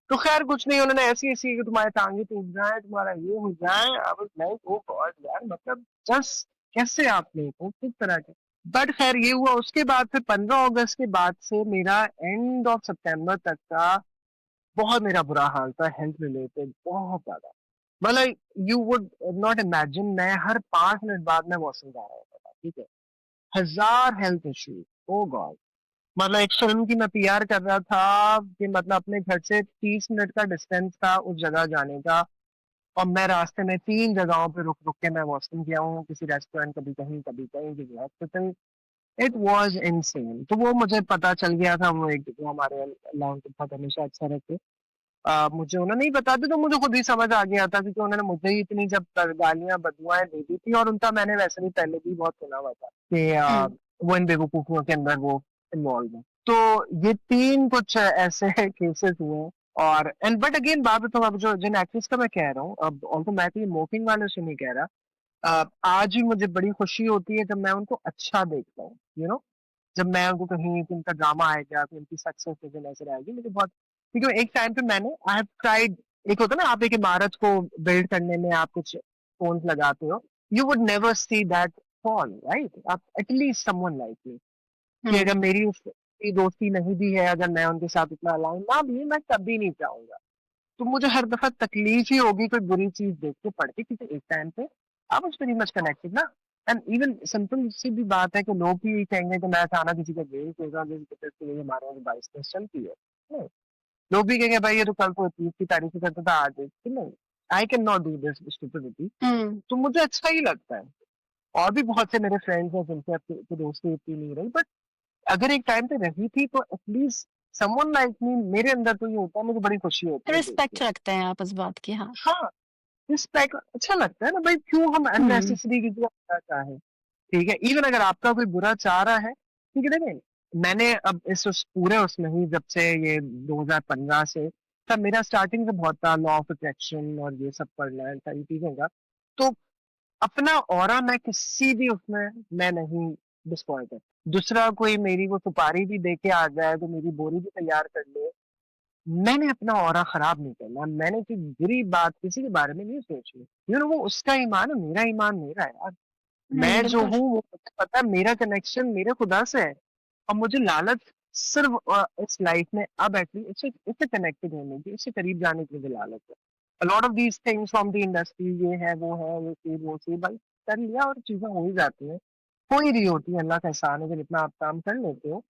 तो खैर कुछ नहीं, उन्होंने ऐसी-ऐसी कि तुम्हारे टाँगे टूट जाएँ, तुम्हारा ये हो जाए, आई वाज़ लाइक ओह गॉड यार, मतलब जस्ट कैसे आप लोग हो, किस तरह के? बट खैर ये हुआ, उसके बाद फिर 15 अगस्त के बाद से मेरा एंड ऑफ सितंबर तक का बहुत मेरा बुरा हाल था हेल्थ रिलेटेड, बहुत ज़्यादा। मतलब यू वुड नॉट इमेजिन, मैं हर 5 मिनट बाद मैं वॉशरूम जा रहा होता था, ठीक है? हज़ार हेल्थ इश्यूज़, ओह गॉड! मतलब एक फ़िल्म की मैं पीआर कर रहा था कि मतलब अपने घर से 30 मिनट का डिस्टेंस था उस जगह जाने का, और मैं रास्ते में 3 जगहों पे रुक-रुक के मैं वॉशरूम गया हूँ, किसी रेस्टोरेंट, कभी कहीं, किसी हॉस्पिटल। It was insane. तो वो मुझे पता चल गया था, वो एक जो हमारे अल्लाह उनके साथ हमेशा अच्छा रखे। मुझे उन्होंने ही बता दी, तो मुझे खुद ही समझ आ गया था, क्योंकि उन्होंने मुझे ही इतनी जब गालियाँ, बददुआएँ दे दी थी, और उनका मैंने वैसे भी पहले भी बहुत सुना हुआ था कि हुँ, वो इन बेवकूफ़ियों के अंदर वो इन्वॉल्व है। तो ये 3 कुछ ऐसे केसेस हुए हैं, और एंड बट अगेन बात बताऊँ, अब जो जिन एक्ट्रेस का मैं कह रहा हूँ, अब ऑल्दो मैं कोई मोकिंग वालों से नहीं कह रहा, आज भी मुझे बड़ी खुशी होती है जब मैं उनको अच्छा देखता हूँ, जब मैं उनको कहीं कि उनका ड्रामा आएगा, कि उनकी सक्सेस मुझे नज़र आएगी, मुझे बहुत, क्योंकि एक टाइम पे मैंने आई हैव ट्राइड, एक होता है ना आप एक इमारत को बिल्ड करने में आप कुछ स्टोन्स लगाते हो, you would never see that fall, right? आप एटलीस्ट समवन लाइक मी, कि हुँ, अगर मेरी उस मेरी दोस्ती नहीं भी है, अगर मैं उनके साथ इतना अलाइन ना भी, मैं कभी नहीं चाहूँगा। तो मुझे हर दफ़ा तकलीफ़ ही होगी कोई बुरी चीज़ देख के पढ़ के, क्योंकि एक टाइम पे आई वाज़ वेरी मच कनेक्टेड ना। एंड इवन सिंपल सी भी बात है कि लोग भी यही कहेंगे कि मैं अचानक किसी का गेम खेल रहा हूँ, जिसकी वजह से हमारे यहाँ 22 चलती है। नहीं, लोग भी कहेंगे भाई ये तो कल तो 30 की तारीफ़ें करता था आज है। कि नहीं, I can not do this stupidity. हुँ। तो मुझे अच्छा ही लगता है। और भी बहुत से मेरे फ्रेंड्स हैं जिनसे अब तो दोस्ती इतनी नहीं रही, बट अगर एक टाइम पे रही थी तो एटलीस्ट समवन लाइक मी, मेरे अंदर तो ये होता है, मुझे बड़ी खुशी होती है देख के। रिस्पेक्ट रखते हैं आप इस बात की, हाँ। हाँ, रिस्पेक्ट अच्छा लगता है ना भाई, क्यों हम हुँ। अननेसेसरी किसी को बुरा चाहें, ठीक है? इवन अगर आपका कोई बुरा चाह रहा है, ठीक है, देखें, मैंने अब इस उस पूरे उसमें ही जब से ये 2015 से, तब मेरा स्टार्टिंग से बहुत था लॉ ऑफ अट्रैक्शन और ये सब पढ़ना है, सारी चीज़ों का। तो अपना ऑरा मैं किसी भी उसमें मैं नहीं डिस्ट्रॉय करता। दूसरा कोई मेरी वो सुपारी भी दे के आ जाए, तो मेरी बोरी भी तैयार कर ले, मैंने अपना ऑरा खराब नहीं करना, मैंने कोई बुरी बात किसी के बारे में नहीं सोचनी। यू नो वो उसका ईमान है, मेरा ईमान मेरा है यार। हुँ, मैं जो बिल्कुल। हूँ वो मुझे पता है मेरा कनेक्शन मेरे खुदा से है। और मुझे लालच सिर्फ़ इस लाइफ़ में अब एटलीस्ट इससे कनेक्टेड होने की, इससे करीब जाने की मुझे लालच है। A lot of these things from the industry ये है, वो चीज़, वो चीज़ भाई कर लिया और चीज़ें हो ही जाती हैं। हो ही रही होती है, अल्लाह का एहसान है जब इतना आप काम कर लेते हो।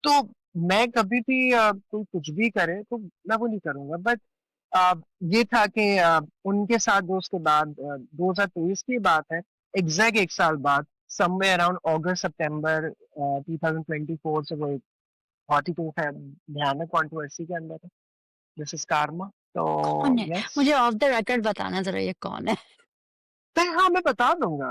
तो मैं कभी भी कोई कुछ भी करे तो मैं वो नहीं करूँगा, बट अ, ये था कि उनके साथ जो उसके बाद 2023 की बात है, एग्ज़ैक्ट 1 साल बाद समव्हेयर अराउंड अगस्त सितंबर 2024 से वो एक बहुत ही तो ख़ैर भयानक कंट्रोवर्सी के अंदर है, दिस इज़ कार्मा। तो कौन है? यस, मुझे ऑफ द रिकॉर्ड बताना ज़रा ये कौन है? नहीं हाँ, मैं बता दूँगा,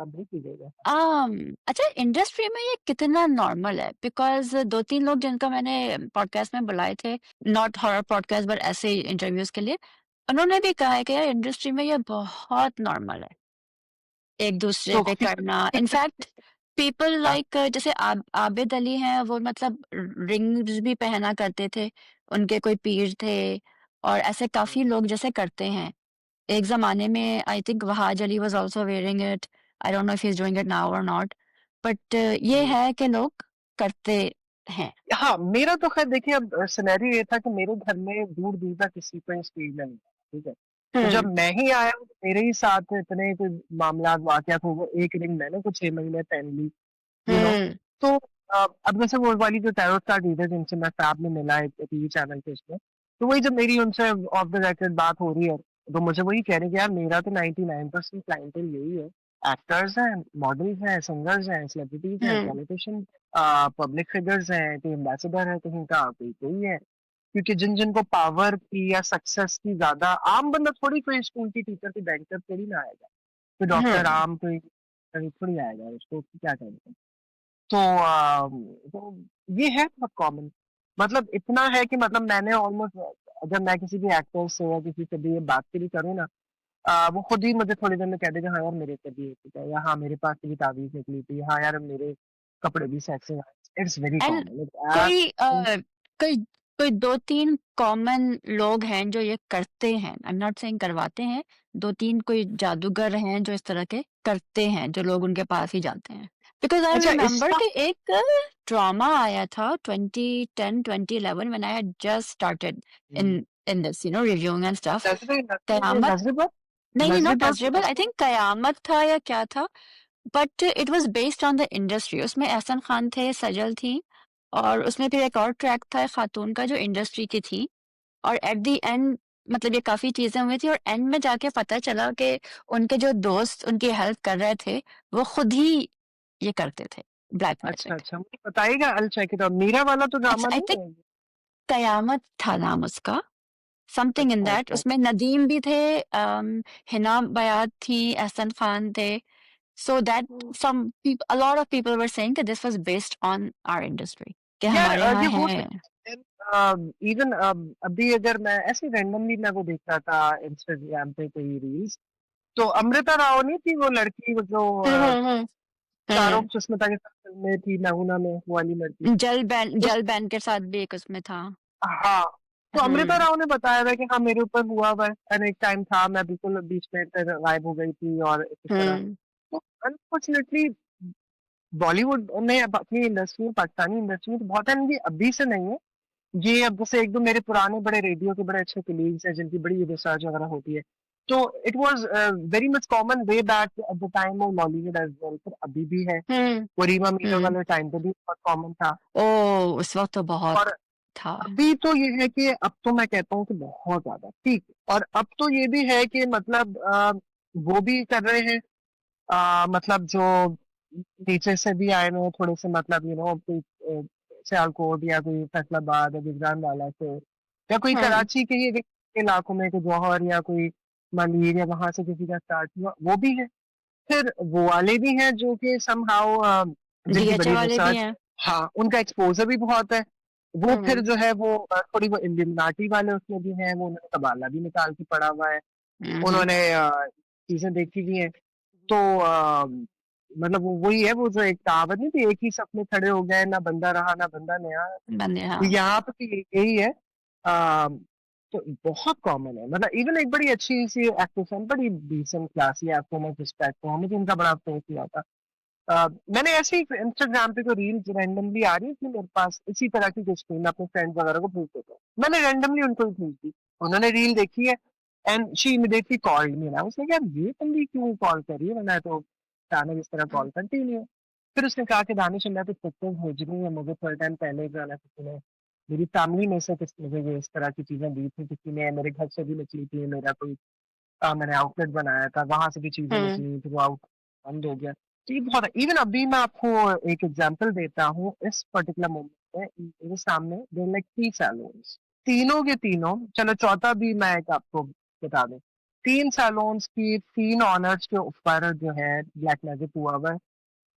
आप देख लीजिएगा। अम, अच्छा, इंडस्ट्री में ये कितना नॉर्मल है? बिकॉज़ 2-3 लोग जिनको मैंने पॉडकास्ट में बुलाए थे, नॉट हॉरर पॉडकास्ट बट ऐसे इंटरव्यूज़ के लिए, उन्होंने भी कहा है कि यार इंडस्ट्री में ये बहुत नॉर्मल है, एक-दूसरे तो पे किस करना। किस इनफैक्ट पीपल हाँ, लाइक जैसे आबिद अली हैं, वो मतलब रिंग्स भी पहना करते थे, उनके कोई पीर थे और ऐसे काफ़ी हुँ, लोग जैसे करते हैं। एक ज़माने में I think Wahaj Ali was also wearing it. I don't know if he is doing it now और नॉट। बट ये हुँ। है कि लोग करते हैं। हाँ, मेरा तो ख़ैर देखिए अब सिनेरियो ये था कि मेरे घर में दूर-दूर तक किसी को इस फील्ड में नहीं था, ठीक है? तो जब हुँ, मैं ही आया हूँ, तो मेरे ही साथ इतने कोई मामलात वाक़यात हो गए, एक रिंग मैंने कुछ 6 महीने पहन ली, यू नो? हुँ, तो अब जैसे वो वाली जो टैरो कार्ड रीडर जिनसे मैं फ़ैब में मिला एक टीवी चैनल पे उसमें, तो वही जब मेरी उनसे ऑफ द रिकॉर्ड बात हो रही है, तो मुझे वही कह रहे हैं कि यार मेरा तो 99% क्लाइंटेल यही है। एक्टर्स हैं, मॉडल्स हैं, सिंगर्स हैं, सेलिब्रिटीज़ हैं, हुँ, पॉलिटिशियन पब्लिक फिगर्स हैं, कोई एम्बेसडर है कहीं का, कोई है। क्योंकि जिनको पावर की या सक्सेस की ज़्यादा आम बंदा थोड़ी कोई स्कूल की टीचर की बैंकर थोड़ी ना आएगा। कोई डॉक्टर हुँ। आम कोई थोड़ी आएगा, उसको क्या कहेंगे। तो तो ये है बहुत कॉमन। मतलब इतना है कि मतलब मैंने ऑलमोस्ट अगर मैं किसी भी एक्टर से या किसी से भी ये बात भी करूँ ना, वो खुद ही मुझे थोड़ी देर में कह देगा हाँ यार मेरे से भी ये चीज़ है या हाँ मेरे पास से भी ताबीज़ निकली थी, हाँ यार मेरे कपड़े भी सेक्सी हैं। It's very and common it's कोई एज़ कोई कोई 2-3 कॉमन लोग हैं जो ये करते हैं। आई एम नॉट सेइंग करवाते हैं। 2-3 कोई जादूगर हैं जो इस तरह के करते हैं, जो लोग उनके पास ही जाते हैं। बिकॉज़ आई अच्छा रिमेंबर इसका कि एक ड्रामा आया था 2010-2011 when I had just started hmm, in this reviewing and stuff. नज़रें कयामत, नज़रें पर नहीं, नज़रें नॉट पर नज़रेबल, आई थिंक कयामत था या क्या था। But it was based on the industry. उसमें एहसन खान थे, सजल थी और उसमें फिर एक और ट्रैक था एक खातून का जो इंडस्ट्री की थी। और एट द एंड मतलब ये काफ़ी चीज़ें हुई थी और एंड में जाके पता चला कि उनके जो दोस्त उनकी हेल्प कर रहे थे, वो खुद ही ये करते थे, ब्लैक अच्छा, मैजिक। अच्छा मुझे बताइएगा I will check it out Meera वाला तो इट्स ड्रामा आई नहीं थिंक है? कयामत था नाम उसका, समथिंग इन अच्छा, दैट। अच्छा। उसमें नदीम भी थे, हिना बयात थी, एहसन खान थे। So that hmm. a lot of people were saying that this was based on our industry कि यार हमारे यहाँ ये हो है। सकता है इवन अभी अगर मैं ऐसे रैंडमली मैं वो देख रहा था इंस्टाग्राम पे कोई रील्स, तो अमृता राव नहीं थी वो लड़की वो जो हुँ, हुँ, हुँ। शाहरुख हुँ, सुष्मिता के साथ फ़िल्म में थी, मैं हूं ना में वो वाली लड़की। उस जल बैन के साथ भी एक उसमें था। हाँ, तो अमृता हुँ, राव ने बताया था कि हाँ, मेरे ऊपर हुआ हुआ है एंड एक टाइम था मैं बिल्कुल बीच में फिर गायब हो गई थी और इस तरह। हुँ, तो अनफॉर्चुनेटली बॉलीवुड में अब अपनी इंडस्ट्री में, पाकिस्तानी इंडस्ट्री में तो बहुत है, ये अभी से नहीं है। ये अब जैसे एक दो मेरे पुराने बड़े रेडियो के बड़े अच्छे कलीग्स हैं जिनकी बड़ी रिसर्च वगैरह होती है, तो it was very much common way back at the time of Bollywood as well, पर अभी भी है। हुँ, वो रीमा मीरा हुँ। वाले टाइम पे भी बहुत कॉमन था। ओह! उस वक़्त तो बहुत और था। अभी तो ये है कि अब तो मैं कहता हूँ कि बहुत ज्यादा ठीक है। और अब तो ये भी है कि मतलब वो भी कर रहे हैं, मतलब जो नीचे से भी आए हुए हैं थोड़े से, मतलब कोई सियालकोट या कोई फैसलाबाद या गुजरानवाला से, या कोई हुँ, कराची के ही इलाकों में, कोई जौहर या कोई मंदिर या वहां से किसी का स्टार्ट हुआ, वो भी है। फिर वो वाले भी हैं जो कि समहाउ जिनकी डीएचए बड़ी वाले भी रिसर्च, हैं। हाँ उनका एक्सपोजर भी बहुत है। वो फिर हुँ, जो है वो थोड़ी वो इल्यूमिनाटी वाले उसमें भी हैं, वो उन्होंने कबाला भी निकाल के पढ़ा हुआ है, हुँ, हुँ। उन्होंने चीजें देखी भी हैं। तो मतलब वो वही है, वो जो एक कहावत नहीं थी, एक ही सप में खड़े हो गए, ना बंदा रहा ना बंदा नया। बंदे तो हाँ। यहाँ पे तो यही है। आ, तो बहुत कॉमन है, मतलब इवन एक बड़ी अच्छी सी एक्ट्रेस है, बड़ी डिसेंट क्लासी है, आपको मैं रिस्पेक्ट हूँ, मुझे उनका बड़ा अफसोस हुआ था। मैंने ऐसे ही इंस्टाग्राम पे कोई रील्स रैंडमली आ रही थी मेरे पास इसी तरह की, कुछ मैं अपने फ्रेंड्स वगैरह को भेज देता हूँ, मैंने रैंडमली उनको ही भेज दी, उन्होंने रील देखी है, and she immediately called me. ना उसने कहा यार ये बंदी क्यों कॉल कर रही है, मैंने तो अचानक इस तरह हुँ, कॉल करती नहीं है। फिर उसने कहा कि दानिश मैं तो पिक्चर्स भेज रही हूँ, मुझे थोड़े टाइम पहले जाना किसी ने, मेरी फैमिली में से किसी मुझे ये इस तरह की चीजें दी थी, किसी ने मेरे घर से भी निकली थी, मेरा कोई मैंने आउटलेट बनाया था, वहां से भी चीजें हुँ, निकली थी, वो आउट बंद हो गया। तो ये बहुत, इवन अभी मैं आपको एक एग्जांपल देता हूँ, इस पर्टिकुलर मोमेंट में मेरे सामने देयर लाइक 3 सैलून्स, तीनों के तीनों, चलो चौथा भी मैं एक आपको बता दूं, 3 सैलून्स की 3 ऑनर्स के ऊपर जो है ब्लैक मैजिक हुआ हुआ है।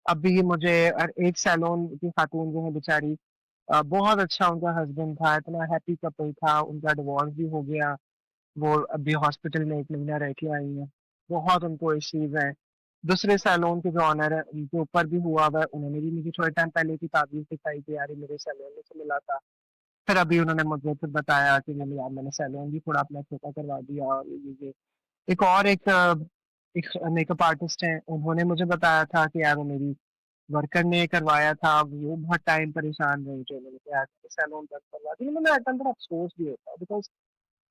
अभी मुझे, और एक सैलून की खातून जो है बेचारी, बहुत अच्छा उनका हस्बैंड था, इतना हैप्पी कपल था, उनका डिवोर्स भी हो गया, वो अभी हॉस्पिटल में 1 महीना रह के आई हैं, बहुत उनको इश्यूज हैं। दूसरे सैलून के जो ऑनर है उनके ऊपर भी हुआ हुआ है, उन्होंने भी मुझे थोड़े टाइम पहले की ताबीज दिखाई कि यार ये मेरे सैलून में से मिला था। फिर अभी उन्होंने मुझे फिर बताया कि नहीं यार मैंने सैलून भी थोड़ा अपना छोटा करवा दिया, और ये एक और एक मेकअप आर्टिस्ट है, उन्होंने मुझे बताया था कि यार वो मेरी वर्कर ने करवाया था, वो बहुत टाइम परेशान रही, जो मैंने कहा सैलून बंद करवा दी। मैंने एकदम बड़ा अफसोस भी होता है, because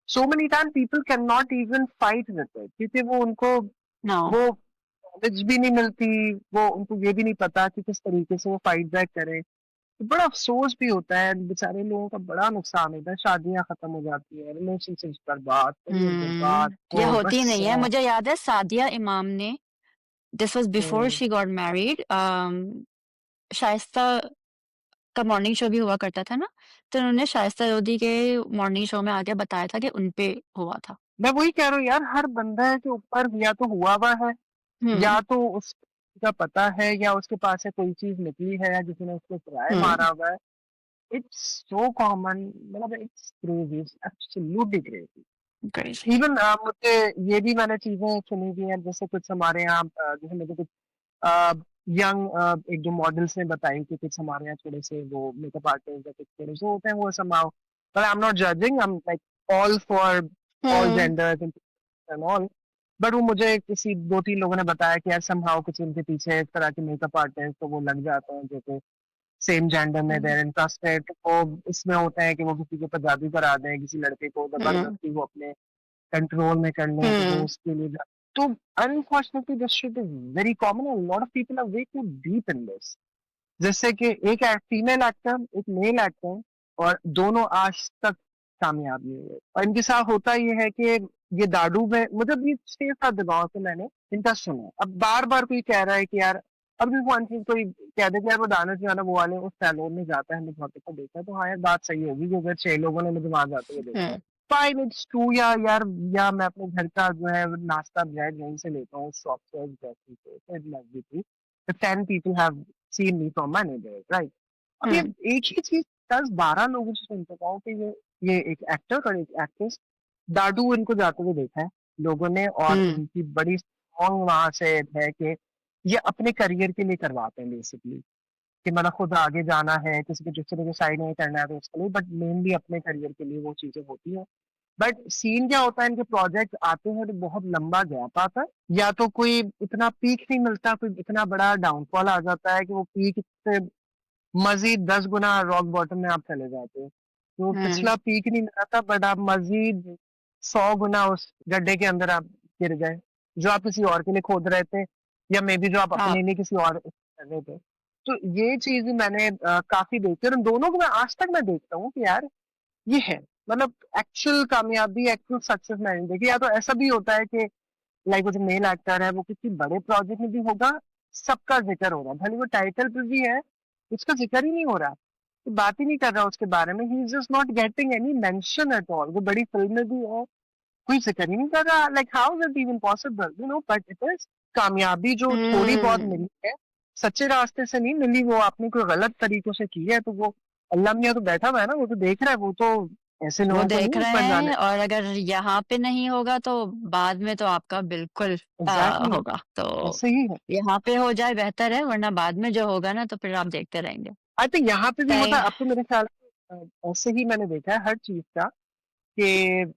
so many times people cannot even fight with it, क्योंकि वो उनको नो। वो नॉलेज भी नहीं मिलती, वो उनको ये भी नहीं पता कि किस तरीके से वो फाइट बैक करें। तो बड़ा अफसोस भी होता है, बेचारे लोगों का बड़ा नुकसान होता है, शादियां खत्म हो जाती है, रिलेशनशिप्स बर्बाद, करियर बर्बाद, ये वो होती बस नहीं है। मुझे याद है सादिया इमाम ने, this was before hmm, she got married, Shaista का मॉर्निंग शो भी हुआ करता था ना, तो उन्होंने शाइस्ता लोधी के मॉर्निंग शो में आके बताया था कि उन पे हुआ था। मैं वही कह रहा हूँ यार, हर बंदा के ऊपर या तो हुआ हुआ है, हुँ, या तो उसका पता है, या उसके पास से कोई चीज निकली है, या किसी ने उसको ट्राई हुँ, मारा हुआ है। इट्स सो कॉमन, मतलब it's crazy, it's absolutely crazy. Crazy. Even मुझे ये भी मैंने चीजें सुनी भी हैं, जैसे कुछ हमारे यहाँ जैसे मुझे कुछ यंग एक दो मॉडल्स ने बताई कि कुछ हमारे यहाँ थोड़े से वो मेकअप आर्टिस्ट या कुछ थोड़े से होते हैं, वो समाउ, but I'm not judging, I'm like all for all hmm, genders and all, but वो मुझे किसी 2-3 लोगों ने बताया कि यार समहाउ कुछ उनके पीछे इस तरह के मेकअप आर्टिस्ट तो वो लग जाते हैं जो कि सेम जेंडर में हुँ, देयर इंटरेस्टेड, वो इसमें होते हैं कि वो किसी के ऊपर जादू करा दें, किसी लड़के को हुँ, जबरदस्ती वो अपने कंट्रोल में कर लें, तो वो हुँ, उसके लिए तो unfortunately this shit is very common, and lot of people are way too deep in this. जैसे कि एक फीमेल एक्टर, एक मेल एक्टर, और दोनों आज तक कामयाब नहीं हुए, और इनके साथ होता ये है कि ये दादू में, मतलब ये 6-7 दिनों से मैंने इनका सुना, अब बार बार कोई कह रहा है कि यार, अब भी वन चीज कोई कह दे कि यार वो दानिश जो है ना वो वाले उस सैलून में जाता है, हमने बहुत को देखा है, तो हाँ यार बात सही होगी कि अगर 6 लोगों ने मुझे वहां जाते हुए देखा है, हुँ, फाइन इट्स ट्रू, या यार, या मैं अपने घर का जो है नाश्ता ब्रेड यहीं से लेता हूँ शॉप से, जैसे से it must be true, 10 people have seen me from my neighborhood, right? अब ये हुँ, एक ही चीज 10-12 लोगों से सुन चुका हूँ कि ये एक एक्टर और एक एक्ट्रेस, दादू इनको जाते हुए देखा है लोगों ने, और हुँ, इनकी बड़ी स्ट्रॉन्ग वहां से है कि ये अपने करियर के लिए करवाते हैं बेसिकली, कि मतलब खुद आगे जाना है, किसी के दूसरे को साइड नहीं करना है तो उसके लिए, बट मेनली अपने करियर के लिए वो चीजें होती हैं। बट सीन क्या होता है, इनके प्रोजेक्ट आते हैं तो बहुत लंबा गैप आता है, या तो कोई इतना पीक नहीं मिलता, कोई इतना बड़ा डाउनफॉल आ जाता है कि वो पीक से मजीद 10 गुना रॉक बॉटम में आप चले जाते हो। तो हुँ, पिछला पीक नहीं मिला था, बट आप मजीद 100 गुना उस गड्ढे के अंदर आप गिर गए, जो आप किसी और के लिए खोद रहे थे, या मे बी जो आप हाँ, अपने लिए किसी और कर रहे थे। तो ये चीज मैंने काफी देखी, और उन दोनों को मैं आज तक मैं देखता हूँ कि यार ये है, मतलब एक्चुअल कामयाबी, एक्चुअल सक्सेस मैंने नहीं देखी। या तो ऐसा भी होता है कि लाइक वो जो मेल एक्टर है वो किसी बड़े प्रोजेक्ट में भी होगा, सबका जिक्र हो रहा है, भले वो टाइटल पे भी है, उसका जिक्र ही नहीं हो रहा, तो बात ही नहीं कर रहा उसके बारे में, he is just not getting any mention at all. वो बड़ी फिल्म में भी है, कोई जिक्र ही नहीं कर रहा, like how is it even possible, you know. But it is कामयाबी जो थोड़ी बहुत हुँ, मिली है, सच्चे रास्ते से नहीं मिली, वो आपने कोई गलत तरीकों से की है, तो वो अल्लाह मियाँ तो बैठा हुआ है ना, वो तो देख रहा है, वो तो ऐसे वो लोगों को देख नहीं रहे बन जाने। हैं और अगर यहाँ पे नहीं होगा तो बाद में तो आपका बिल्कुल एग्जैक्टली, होगा। तो ऐसे ही है। यहाँ पे हो जाए बेहतर है, वरना बाद में जो होगा ना तो फिर आप देखते रहेंगे। आई थिंक यहाँ पे भी होता तय है, अब तो मेरे ख्याल से ऐसे ही मैंने देखा है हर चीज का, कि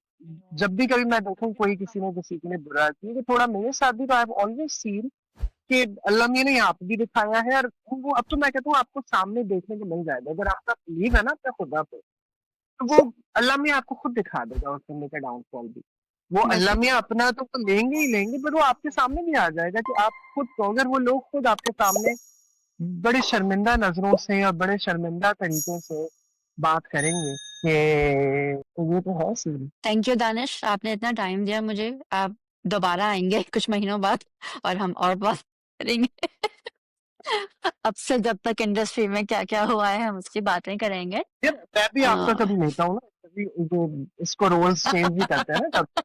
जब भी कभी मैं देखूं कोई किसी ने किसी के लिए बुरा किया, तो थोड़ा मेरे साथ भी, तो आई हैव ऑलवेज सीन कि अल्लाह मियां ने यहाँ पे भी दिखाया है, और वो अब तो मैं कहता हूँ आपको सामने देखने को मिल जाएगा, अगर आपका बिलीव है ना अपने खुदा पे, तो वो अल्लाह मियां आपको खुद दिखा देगा उस बंदे का डाउनफॉल भी। वो अल्लाह बेशक। मियां अपना तो वो लेंगे ही लेंगे, पर वो आपके सामने भी आ जाएगा कि आप खुद तो, अगर वो लोग खुद आपके सामने बड़े शर्मिंदा नजरों से और बड़े शर्मिंदा तरीकों से बात करेंगे, कि तो ये तो है सीन। थैंक यू दानिश, आपने इतना टाइम दिया मुझे। आप दोबारा आएँगे कुछ महीनों बाद और हम और बात करेंगे। अब से जब तक इंडस्ट्री में क्या-क्या हुआ है हम उसकी बातें करेंगे। यार मैं भी आपका अ, कभी लेता हूँ ना, कभी जो इसको रोल्स चेंज भी करते हैं ना कब, है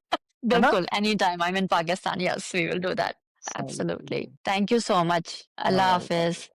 ना। बिल्कुल, any time I am in Pakistan, yes we will do that. सही एब्सोल्युटली। है। Thank you so much. Allah alright. हाफ़िज़।